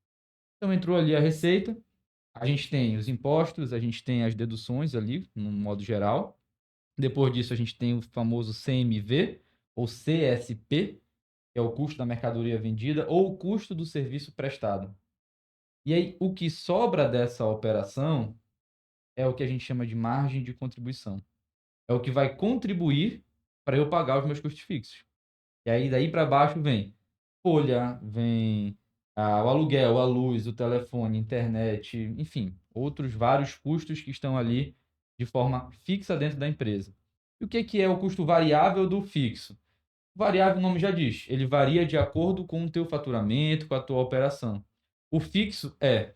Então, entrou ali a receita, a gente tem os impostos, a gente tem as deduções ali, no modo geral. Depois disso, a gente tem o famoso CMV, ou CSP, que é o custo da mercadoria vendida, ou o custo do serviço prestado. E aí, o que sobra dessa operação é o que a gente chama de margem de contribuição. É o que vai contribuir para eu pagar os meus custos fixos. E aí, daí para baixo vem folha, vem o aluguel, a luz, o telefone, internet, enfim, outros vários custos que estão ali de forma fixa dentro da empresa. E o que que é o custo variável do fixo? Variável, o nome já diz, ele varia de acordo com o teu faturamento, com a tua operação. O fixo é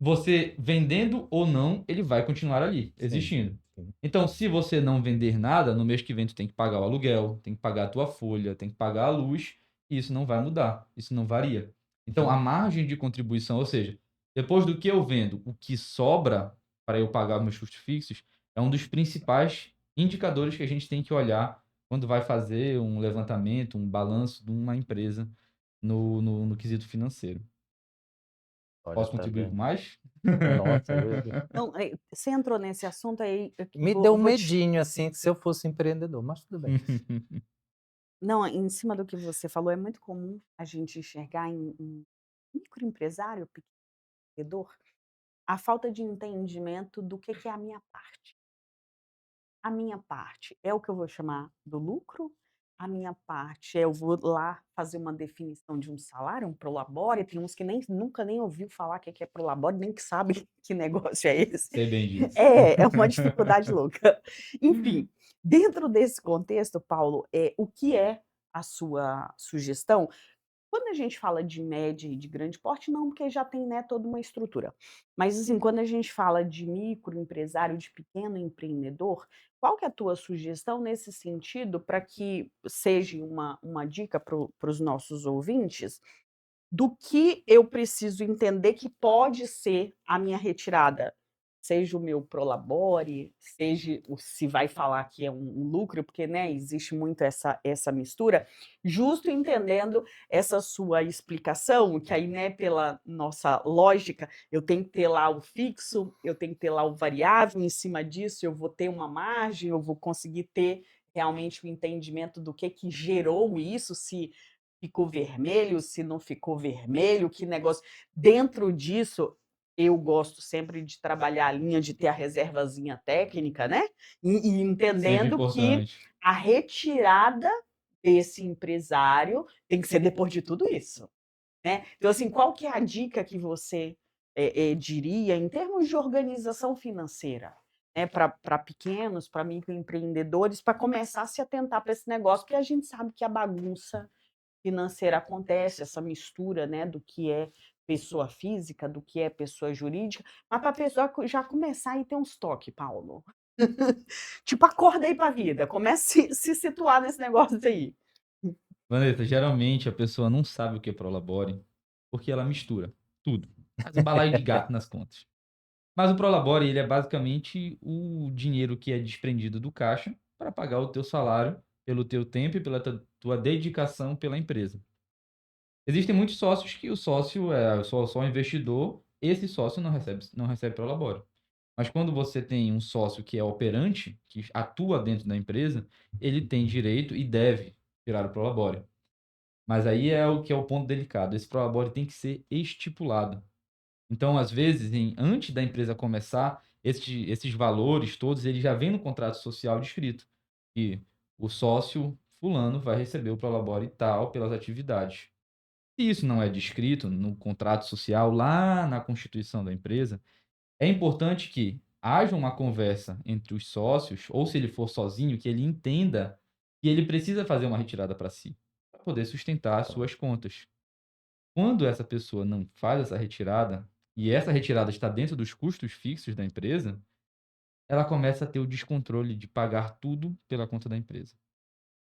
você vendendo ou não, ele vai continuar ali, sim, existindo. sim. Então, se você não vender nada, no mês que vem tu tem que pagar o aluguel, tem que pagar a tua folha, tem que pagar a luz, e isso não vai mudar, isso não varia. Então, a margem de contribuição, ou seja, depois do que eu vendo, o que sobra para eu pagar meus custos fixos, é um dos principais indicadores que a gente tem que olhar quando vai fazer um levantamento, um balanço de uma empresa no quesito financeiro. Olha, Posso tá contribuir com vendo? mais? Nossa, Não, você entrou nesse assunto aí, me deu um medinho assim, que se eu fosse empreendedor, mas tudo bem. Não, em cima do que você falou, é muito comum a gente enxergar em microempresário, pequeno empreendedor, a falta de entendimento do que é a minha parte. A minha parte é o que eu vou chamar do lucro, a minha parte é eu vou lá fazer uma definição de um salário, um prolabore, tem uns que nunca nem ouviu falar que é prolabore, nem que sabe que negócio é esse. Sei bem disso. É uma dificuldade louca. Enfim, dentro desse contexto, Paulo, o que é a sua sugestão? Quando a gente fala de média e de grande porte, não, porque já tem, né, toda uma estrutura. Mas, assim, quando a gente fala de microempresário, de pequeno empreendedor, qual que é a tua sugestão nesse sentido para que seja uma dica para os nossos ouvintes, do que eu preciso entender que pode ser a minha retirada? Seja o meu prolabore, seja o se vai falar que é um lucro, porque, né, existe muito essa mistura, justo entendendo essa sua explicação, que aí, né, pela nossa lógica, eu tenho que ter lá o fixo, eu tenho que ter lá o variável, em cima disso eu vou ter uma margem, eu vou conseguir ter realmente o entendimento do que gerou isso, se ficou vermelho, se não ficou vermelho, que negócio. Dentro disso, eu gosto sempre de trabalhar a linha de ter a reservazinha técnica, né? E Sempre entendendo que importante. a retirada desse empresário tem que ser depois de tudo isso, né? Então, assim, qual que é a dica que você diria em termos de organização financeira, né, para pequenos, para microempreendedores, para começar a se atentar para esse negócio, porque a gente sabe que a bagunça financeira acontece, essa mistura, né, do que é pessoa física, do que é pessoa jurídica, mas para a pessoa já começar a ter uns toques, Paulo. Tipo, acorda aí para a vida, comece a se situar nesse negócio aí. Vanessa, geralmente a pessoa não sabe o que é Prolabore, porque ela mistura tudo. Faz um balaio de gato nas contas. Mas o Prolabore, ele é basicamente o dinheiro que é desprendido do caixa para pagar o teu salário pelo teu tempo e pela tua dedicação pela empresa. Existem muitos sócios que o sócio é só investidor, esse sócio não recebe Prolabore. Mas quando você tem um sócio que é operante, que atua dentro da empresa, ele tem direito e deve tirar o prolabore. Mas aí é o que é o ponto delicado. Esse prolabore tem que ser estipulado. Então, às vezes, antes da empresa começar, esses valores todos, ele já vem no contrato social descrito, que o sócio fulano vai receber o prolabore tal pelas atividades. Se isso não é descrito no contrato social, lá na constituição da empresa, é importante que haja uma conversa entre os sócios, ou se ele for sozinho, que ele entenda que ele precisa fazer uma retirada para si, para poder sustentar as suas contas. Quando essa pessoa não faz essa retirada, e essa retirada está dentro dos custos fixos da empresa, ela começa a ter o descontrole de pagar tudo pela conta da empresa.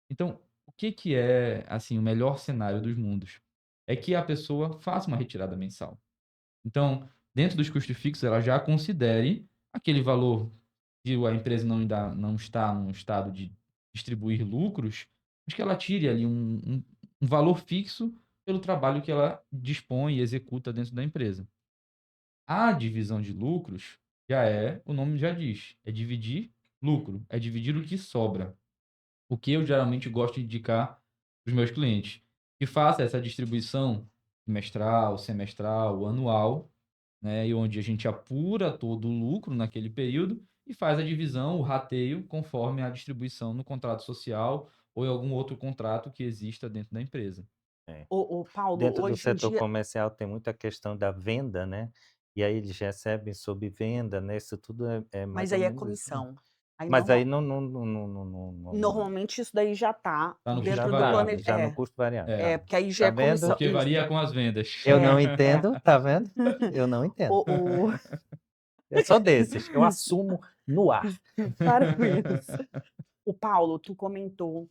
Então, o que que é, assim, o melhor cenário dos mundos? É que a pessoa faça uma retirada mensal. Então, dentro dos custos fixos, ela já considere aquele valor que a empresa não está num estado de distribuir lucros, mas que ela tire ali um valor fixo pelo trabalho que ela dispõe e executa dentro da empresa. A divisão de lucros o nome já diz, é dividir lucro, é dividir o que sobra. O que eu geralmente gosto de indicar para os meus clientes, que faça essa distribuição trimestral, semestral, anual, né, e onde a gente apura todo o lucro naquele período e faz a divisão, o rateio, conforme a distribuição no contrato social ou em algum outro contrato que exista dentro da empresa. É. O Paulo, Dentro do hoje em setor dia, comercial tem muita questão da venda, né? E aí eles recebem sob venda, né? Isso tudo é mais mas ou aí é menos isso, né? comissão. Aí Mas aí não normalmente isso daí já está Tá no custo já dentro do tá, variável. planejamento. já no custo variável. É, Porque aí já Tá é comissão. vendo? porque Isso. varia com as vendas. Eu É. não entendo, tá vendo? Eu não entendo. O, o... Eu sou desses, eu assumo no ar. Para com isso. O Paulo, tu comentou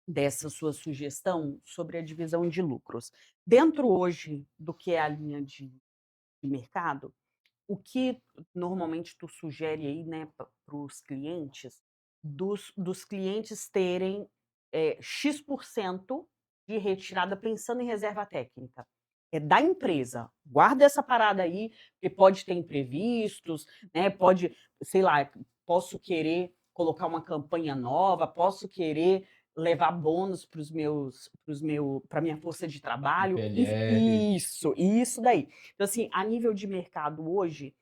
dessa sua sugestão sobre a divisão de lucros. Dentro hoje do que é a linha de mercado, o que normalmente tu sugere aí, né, para os clientes, dos clientes terem X% de retirada pensando em reserva técnica? É da empresa. Guarda essa parada aí, porque pode ter imprevistos, né? Pode, sei lá, posso querer colocar uma campanha nova, posso querer levar bônus para minha força de trabalho. PLR. Isso daí. Então, assim, a nível de mercado hoje,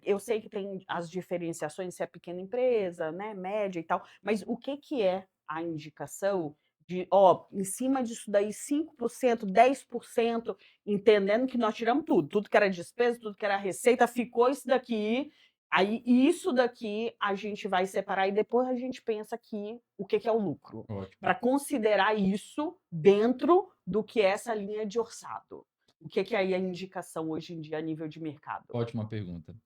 eu sei que tem as diferenciações se é pequena empresa, né, média e tal, mas o que que é a indicação de, ó, em cima disso daí 5%, 10%, entendendo que nós tiramos tudo que era despesa, tudo que era receita, ficou isso daqui, aí isso daqui a gente vai separar e depois a gente pensa aqui o que que é o lucro, Ótimo. para considerar isso dentro do que é essa linha de orçado. O que que é aí a indicação hoje em dia a nível de mercado? Ótima pergunta.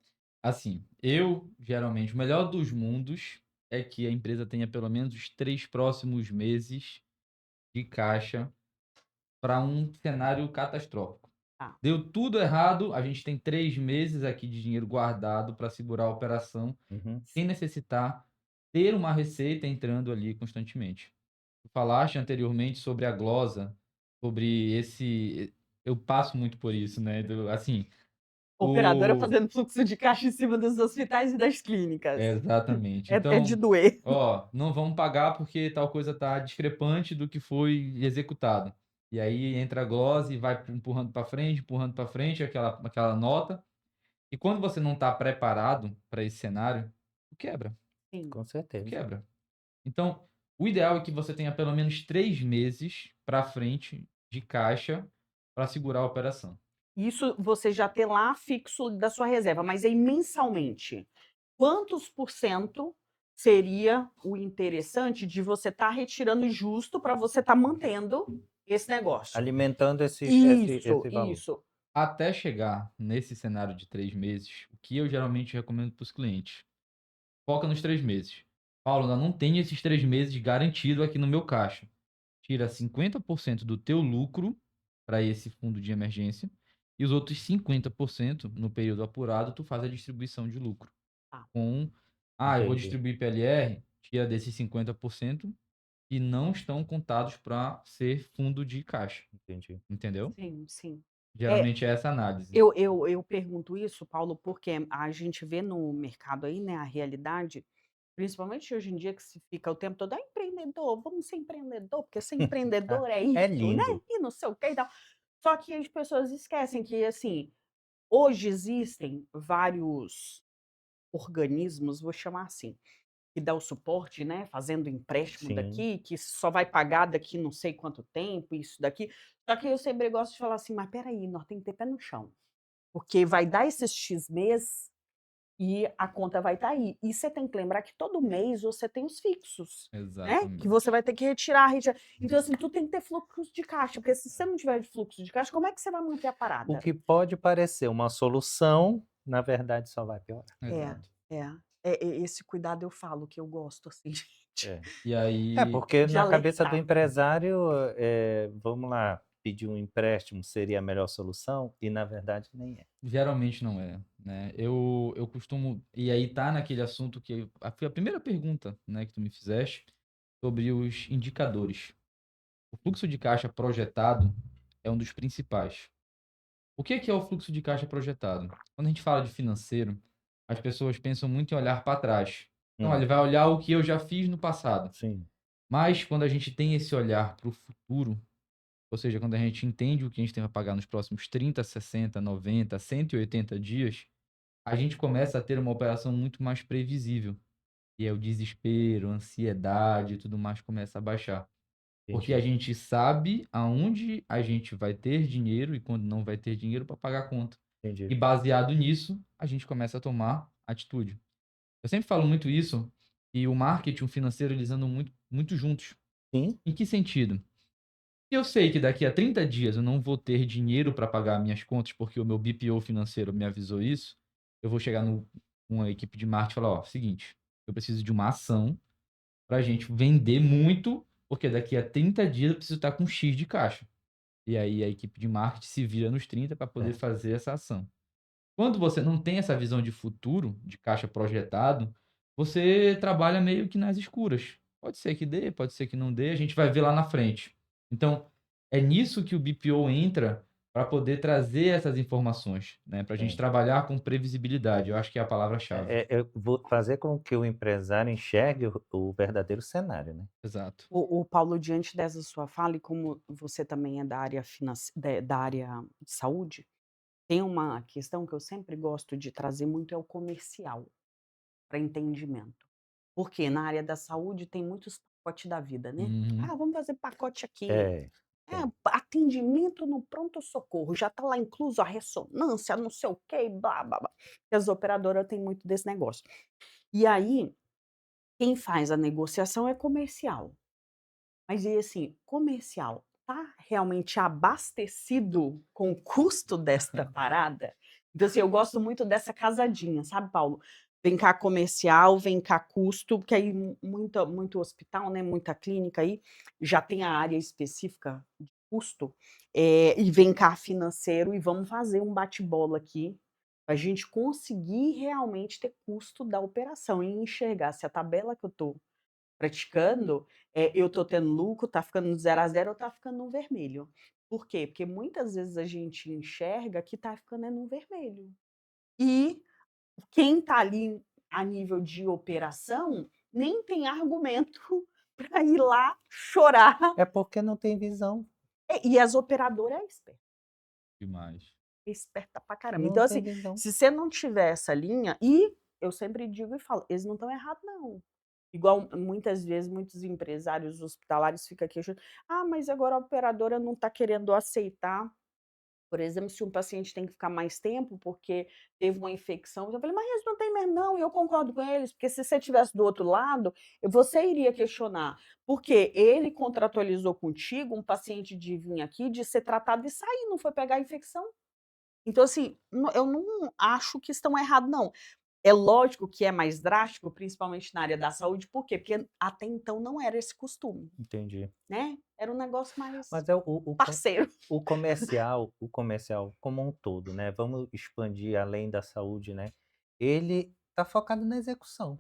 Assim, eu geralmente, o melhor dos mundos é que a empresa tenha pelo menos os 3 próximos meses de caixa para um cenário catastrófico. Tá. Deu tudo errado, a gente tem 3 meses aqui de dinheiro guardado para segurar a operação, Uhum. sem necessitar ter uma receita entrando ali constantemente. Tu falaste anteriormente sobre a glosa, sobre esse eu passo muito por isso, né, assim, Operadora o fazendo fluxo de caixa em cima dos hospitais e das clínicas. exatamente. É de Então, doer. ó, não vamos pagar porque tal coisa tá discrepante do que foi executado. E aí entra a glosa e vai empurrando para frente aquela nota. E quando você não está preparado para esse cenário, tu quebra, Sim. Com tu certeza. quebra. Então, o ideal é que você tenha pelo menos 3 meses para frente de caixa para segurar a operação. Isso você já tem lá fixo da sua reserva, mas aí mensalmente, quantos por cento seria o interessante de você estar retirando justo para você estar mantendo esse negócio? Alimentando Isso, esse valor. isso. Até chegar nesse cenário de 3 meses, o que eu geralmente recomendo para os clientes? Foca nos 3 meses. Paulo, eu não tenho esses 3 meses garantido aqui no meu caixa. Tira 50% do teu lucro para esse fundo de emergência e os outros 50% no período apurado tu faz a distribuição de lucro. Tá. Eu vou Entendi, distribuir PLR, tira desses 50% e não estão contados para ser fundo de caixa, entendi. entendeu? Sim, sim. É, Geralmente é essa análise. eu pergunto isso, Paulo, porque a gente vê no mercado aí, né, a realidade, principalmente hoje em dia que se fica o tempo todo: "Ah, empreendedor, vamos ser empreendedor, porque ser empreendedor é É isso, né, lindo. e não sei o quê e tal". Só que as pessoas esquecem que, assim, hoje existem vários organismos, vou chamar assim, que dá o suporte, né, fazendo empréstimo Sim. daqui, que só vai pagar daqui não sei quanto tempo, isso daqui. Só que eu sempre gosto de falar assim: "Mas espera aí, nós tem que ter pé no chão, porque vai dar esses X mês e a conta vai estar aí". E você tem que lembrar que todo mês você tem os fixos, né, que você Exatamente. vai ter que retirar. Então, assim, tu tem que ter fluxo de caixa, porque se você não tiver fluxo de caixa, como é que você vai manter a O parada? que pode parecer uma solução, na verdade só vai piorar. É, Exato. é. Esse cuidado eu falo que eu gosto, assim, gente, É. E É, aí, porque de na cabeça do alertar. empresário, vamos lá, pedir um empréstimo seria a melhor solução, e na verdade nem é. geralmente não é, né. Eu costumo e aí tá naquele assunto que foi a primeira pergunta, né, que tu me fizeste, sobre os indicadores. O fluxo de caixa projetado é um dos principais. O que é o fluxo de caixa projetado? Quando a gente fala de financeiro, as pessoas pensam muito em olhar para trás. Não, Hum, ele vai olhar o que eu já fiz no passado. sim, Mas quando a gente tem esse olhar para o futuro, ou seja, quando a gente entende o que a gente tem para pagar nos próximos 30, 60, 90, 180 dias, a gente começa a ter uma operação muito mais previsível. E é o desespero, a ansiedade e tudo mais começa a baixar. Porque a entendi, gente sabe aonde a gente vai ter dinheiro e quando não vai ter dinheiro para pagar a conta. entendi. E baseado nisso, a gente começa a tomar atitude. Eu sempre falo muito isso, e o marketing e o financeiro eles andam muito juntos. Sim, Em que sentido? Se eu sei que daqui a 30 dias eu não vou ter dinheiro para pagar minhas contas, porque o meu BPO financeiro me avisou isso, eu vou chegar numa equipe de marketing e falar: ó, seguinte, eu preciso de uma ação para a gente vender muito, porque daqui a 30 dias eu preciso estar com X de caixa. E aí a equipe de marketing se vira nos 30 para poder é. fazer essa ação. Quando você não tem essa visão de futuro, de caixa projetado, você trabalha meio que nas escuras. Pode ser que dê, pode ser que não dê, a gente vai ver lá na frente. Então, é nisso que o BPO entra para poder trazer essas informações, né? Para a gente Sim. trabalhar com previsibilidade. Eu acho que é a palavra-chave. Eu vou fazer com que o empresário enxergue o verdadeiro cenário, né. Exato. O Paulo, diante dessa sua fala e como você também é da área de saúde, tem uma questão que eu sempre gosto de trazer muito, é o comercial, para entendimento. Porque na área da saúde tem muitos pacotes da vida, né. Uhum. "Ah, vamos fazer pacote aqui". É, É, tem. atendimento no pronto-socorro, já está lá incluso a ressonância, não sei o quê, e blá, blá, blá. E as operadoras têm muito desse negócio. E aí, quem faz a negociação é comercial. Mas e assim, comercial tá realmente abastecido com o custo desta parada? Então, assim, eu gosto muito dessa casadinha, sabe, Paulo? Vem cá comercial, vem cá custo, porque aí muito hospital, né, muita clínica aí, já tem a área específica de custo, e vem cá financeiro e vamos fazer um bate-bola aqui, pra gente conseguir realmente ter custo da operação e enxergar se a tabela que eu tô praticando, eu tô tendo lucro, tá ficando no zero a zero ou tá ficando no vermelho. Por quê? Porque muitas vezes a gente enxerga que tá ficando no vermelho. E quem tá ali a nível de operação, nem tem argumento para ir lá chorar. É porque não tem visão, E as operadoras é esperta, Demais. esperta pra caramba. não Então tem assim, visão. se você não tiver essa linha e eu sempre digo e falo, eles não estão errados não. Igual muitas vezes muitos empresários hospitalares ficam questionando: "Ah, mas agora a operadora não está querendo aceitar, por exemplo, se um paciente tem que ficar mais tempo porque teve uma infecção". Eu falei: "Mas eles não têm mesmo não", e eu concordo com eles, porque se você estivesse do outro lado, você iria questionar, porque ele contratualizou contigo um paciente de vir aqui, de ser tratado e sair, não foi pegar a infecção. Então assim, eu não acho que estão errado não. É lógico que é mais drástico, principalmente na área da saúde, por quê? Porque até então não era esse costume, Entendi. né, era um negócio mais Mas é o parceiro. o comercial como um todo, né, vamos expandir além da saúde, né, ele tá focado na execução.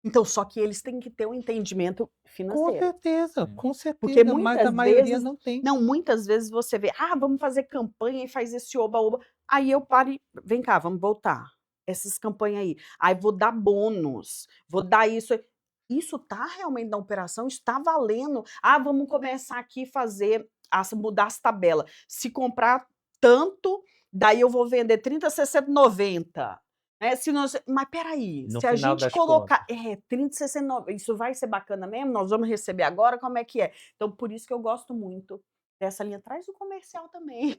Então, só que eles têm que ter um entendimento Com financeiro. certeza, Sim. com Porque certeza, mas a muitas maioria vezes não tem. não, muitas vezes você vê: "Ah, vamos fazer campanha e faz esse oba-oba". Aí eu paro e: "Vem cá, vamos voltar. Essas campanha aí. Aí vou dar bônus, vou dar isso". Isso tá realmente na operação? Está valendo? "Ah, vamos começar aqui fazer mudar as tabela. Se comprar tanto, daí eu vou vender 30, 60, 90". Se nós mas espera aí, No se a final gente das colocar contas. 30, 60, isso vai ser bacana mesmo? Nós vamos receber agora? Como é que é? Então, por isso que eu gosto muito dessa linha. Traz o comercial também,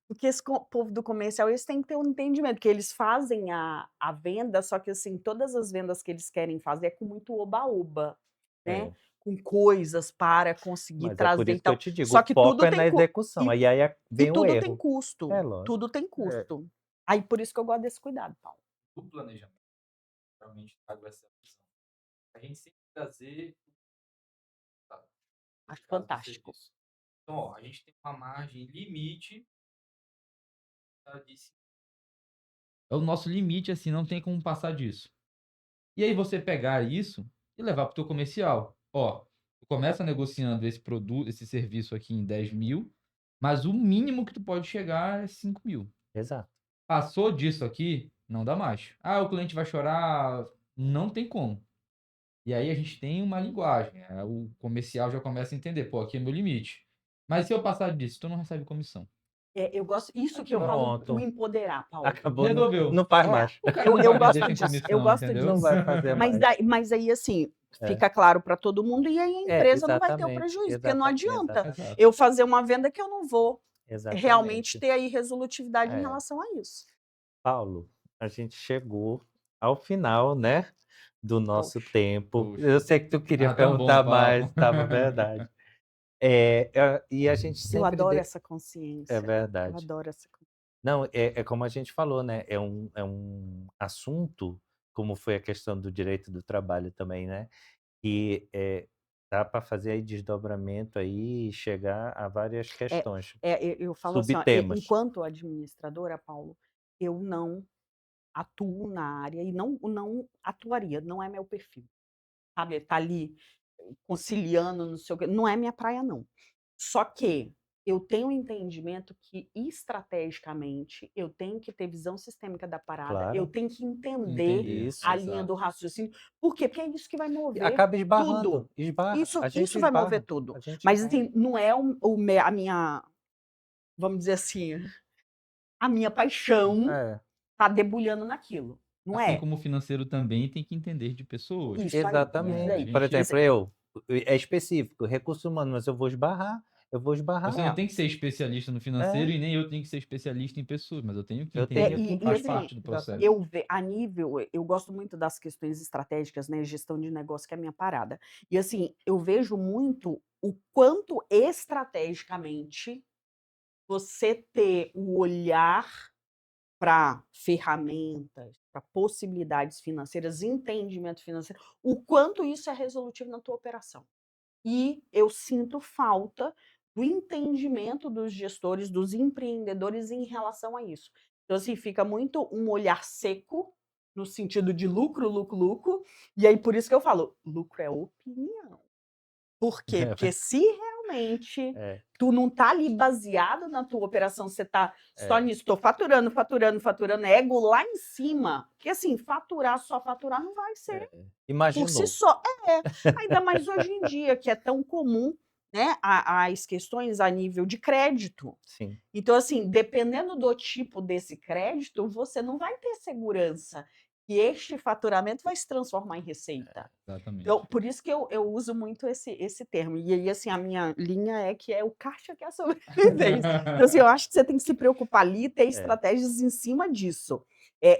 porque esse povo do comercial, eles têm que ter um entendimento, que eles fazem a venda, só que assim, todas as vendas que eles querem fazer é com muito oba-oba, né? É. Com coisas para conseguir Mas é por trazer e isso que eu tal. te digo, Só o que foco tudo é tem na execução, e, aí e vem o tudo tem erro. custo. É lógico. Tudo tem É. custo. Aí por isso que eu gosto desse cuidado, Paulo. O planejamento realmente trago essa visão. A gente sempre trazer tá, no Acho caso do fantástico. serviço. Então, ó, a gente tem uma margem limite de é o nosso limite, assim, não tem como passar disso. E aí você pegar isso e levar para o teu comercial. Ó, tu começa negociando esse produto, esse serviço aqui em 10.000, mas o mínimo que tu pode chegar é 5.000. Exato. Passou disso aqui, não dá mais. Ah, o cliente vai chorar, não tem como. E aí a gente tem uma linguagem, o comercial já começa a entender, pô, aqui é meu limite. Mas se eu passar disso, tu não recebe comissão. Eu gosto isso que eu falo, o Pronto. empoderar, Paulo. Acabou, Resolveu. não faz É, mais. O cara eu não eu vai gosto vender sem disso, eu comissão, gosto entendeu? Não disso. vai fazer Mas mais. aí, assim, É. fica claro para todo mundo e aí a empresa não vai ter o Exatamente, prejuízo, porque não adianta Exato. eu fazer uma venda que eu não vou realmente exatamente. ter aí resolutividade em É. relação a isso. Paulo, a gente chegou ao final, né, do nosso Poxa, tempo. Puxa. Eu sei que tu queria Ah, tão bom o perguntar mais, papo. tava verdade. E a gente eu sempre adoro essa consciência. É Eu verdade. adoro essa consciência. Não, é como a gente falou, né, é um assunto, como foi a questão do direito do trabalho também, né, que, dá para fazer aí desdobramento aí e chegar a várias questões, Eu falo assim, ó, subtemas. enquanto administradora, Paulo, eu não atuo na área e não atuaria, não é meu perfil. Sabe, tá ali conciliando, não sei o quê, não é minha praia não. Só que eu tenho um entendimento que estrategicamente eu tenho que ter visão sistêmica da parada, eu Claro. tenho que entender Entender, Isso. a linha exato. do raciocínio. Por quê? Porque é isso que vai E mover acaba tudo. esbarrando, esbarra, a gente Isso vai mover esbarra, tudo. a gente Mas esbarra. assim, não é a minha, vamos dizer assim, a minha paixão É, tá debulhando naquilo. Não Assim é. como o financeiro também tem que entender de pessoas, Isso aí, isso né? A exatamente. aí. Por gente exemplo, é específico, recurso humano, mas eu vou esbarrar. você não tem que ser especialista no financeiro É, e nem eu tenho que ser especialista em pessoas, mas eu tenho que eu entender, tenho que E faz assim, parte do processo. exatamente. a nível, eu gosto muito das questões estratégicas, né, gestão de negócio, que é a minha parada. E assim, eu vejo muito o quanto estrategicamente você ter o olhar para ferramentas, para possibilidades financeiras, entendimento financeiro, o quanto isso é resolutivo na tua operação. E eu sinto falta do entendimento dos gestores, dos empreendedores em relação a isso. Então, assim, fica muito um olhar seco, no sentido de lucro, lucro, lucro, e aí por isso que eu falo, lucro é opinião. Por quê? Porque se realmente É, tu não tá ali baseado na tua operação, você tá só é, nisso, tô faturando, faturando, faturando, ego lá em cima, porque assim, só faturar não vai ser por si imaginou. só. Ainda mais hoje em dia, que é tão comum, né, as questões a nível de crédito. Sim, Então, assim, dependendo do tipo desse crédito, você não vai ter segurança que este faturamento vai se transformar em receita. Então, Exatamente. por isso que eu uso muito esse termo. E aí, assim, a minha linha é que é o caixa que é a sobrevivência. Então, assim, eu acho que você tem que se preocupar ali, ter estratégias em cima disso.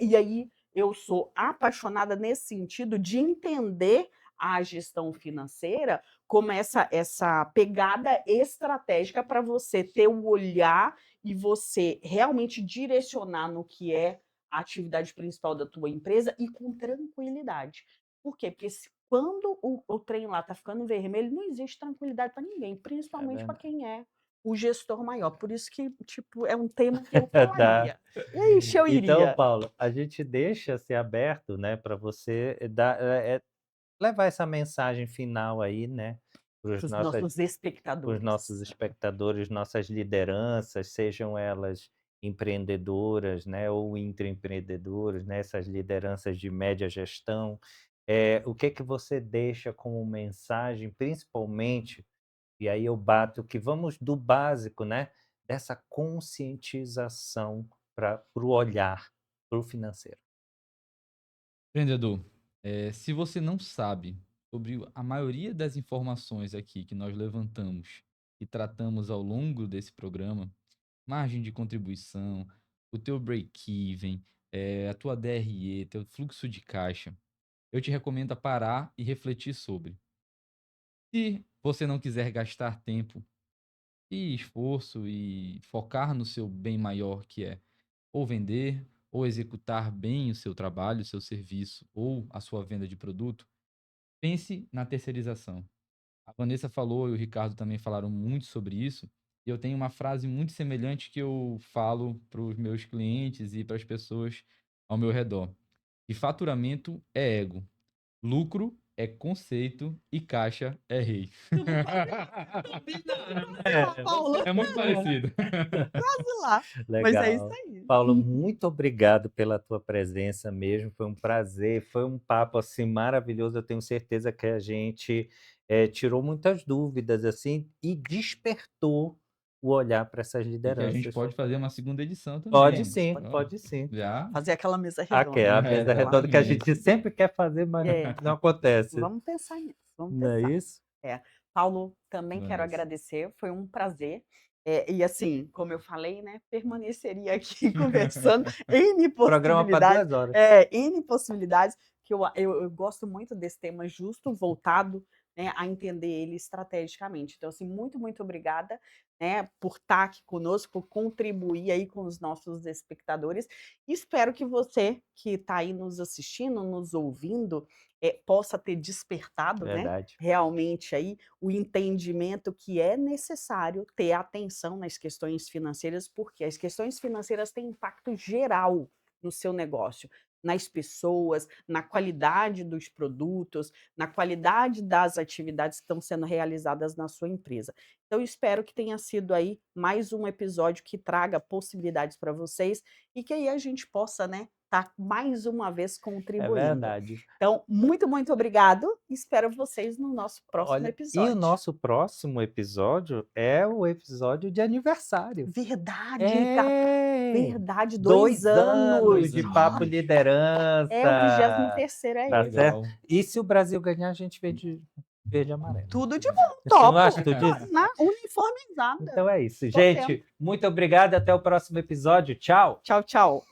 E aí, eu sou apaixonada nesse sentido de entender a gestão financeira como essa pegada estratégica para você ter o olhar e você realmente direcionar no que é a atividade principal da tua empresa e com tranquilidade. Por quê? Porque quando o trem lá está ficando vermelho, não existe tranquilidade para ninguém, é principalmente para verdade. quem é o gestor maior. Por isso que, tipo, é um tema que eu Dá. falaria. Ixi, eu Então, iria. Paulo, a gente deixa ser aberto, né, para você dar, levar essa mensagem final aí, né, para Para os nossos espectadores. os nossos espectadores, nossas lideranças, sejam elas empreendedoras, né, ou intraempreendedoras, né, essas lideranças de média gestão. O que que você deixa como mensagem, principalmente, e aí eu bato que vamos do básico, né, dessa conscientização para o olhar para o financeiro. Empreendedor, se você não sabe sobre a maioria das informações aqui que nós levantamos e tratamos ao longo desse programa, margem de contribuição, o teu break-even, a tua DRE, teu fluxo de caixa, eu te recomendo a parar e refletir sobre. Se você não quiser gastar tempo e esforço e focar no seu bem maior, que é ou vender, ou executar bem o seu trabalho, o seu serviço, ou a sua venda de produto, pense na terceirização. A Vanessa falou e o Ricardo também falaram muito sobre isso. E eu tenho uma frase muito semelhante que eu falo para os meus clientes e para as pessoas ao meu redor. Que faturamento é ego, lucro é conceito e caixa é rei. Paulo, É muito parecido. quase lá. Legal. Mas é isso aí. Paulo, muito obrigado pela tua presença mesmo, foi um prazer, foi um papo, assim, maravilhoso, eu tenho certeza que a gente, tirou muitas dúvidas, assim, e despertou o olhar para essas E que a lideranças. gente pode fazer uma segunda edição também. Pode sim, Ó, pode sim. Já? Fazer aquela mesa redonda. A mesa redonda que a exatamente. gente sempre quer fazer, mas É. não acontece. Vamos pensar nisso. Vamos Não é pensar. isso? Paulo, também quero Vanessa. agradecer, foi um prazer. E assim, como eu falei, né, permaneceria aqui conversando N Programa para possibilidades, 2 horas. N possibilidades, que eu gosto muito desse tema justo voltado, né, a entender ele estrategicamente. Então, assim, muito, muito obrigada, né, por estar aqui conosco, por contribuir aí com os nossos espectadores. Espero que você que está aí nos assistindo, nos ouvindo, possa ter despertado, né, Verdade. realmente aí o entendimento que é necessário ter atenção nas questões financeiras, porque as questões financeiras têm impacto geral no seu negócio, nas pessoas, na qualidade dos produtos, na qualidade das atividades que estão sendo realizadas na sua empresa. Então, eu espero que tenha sido aí mais um episódio que traga possibilidades para vocês e que aí a gente possa, né, estar mais uma vez É contribuindo. verdade. Então, muito, muito obrigado. Espero vocês no nosso próximo Olha, e episódio. o nosso próximo episódio é o episódio de aniversário. Verdade, É! verdade, 2 2 anos. anos de Papo Olha, Liderança. é o 23º é Tá esse. certo? Legal. E se o Brasil ganhar, a gente vê de verde e amarelo. Tudo de bom, Tu não acha topo. tu disso? Na uniformizada. Então é isso. Tô Gente, muito obrigado. Até o próximo episódio. Tchau! Tchau, tchau.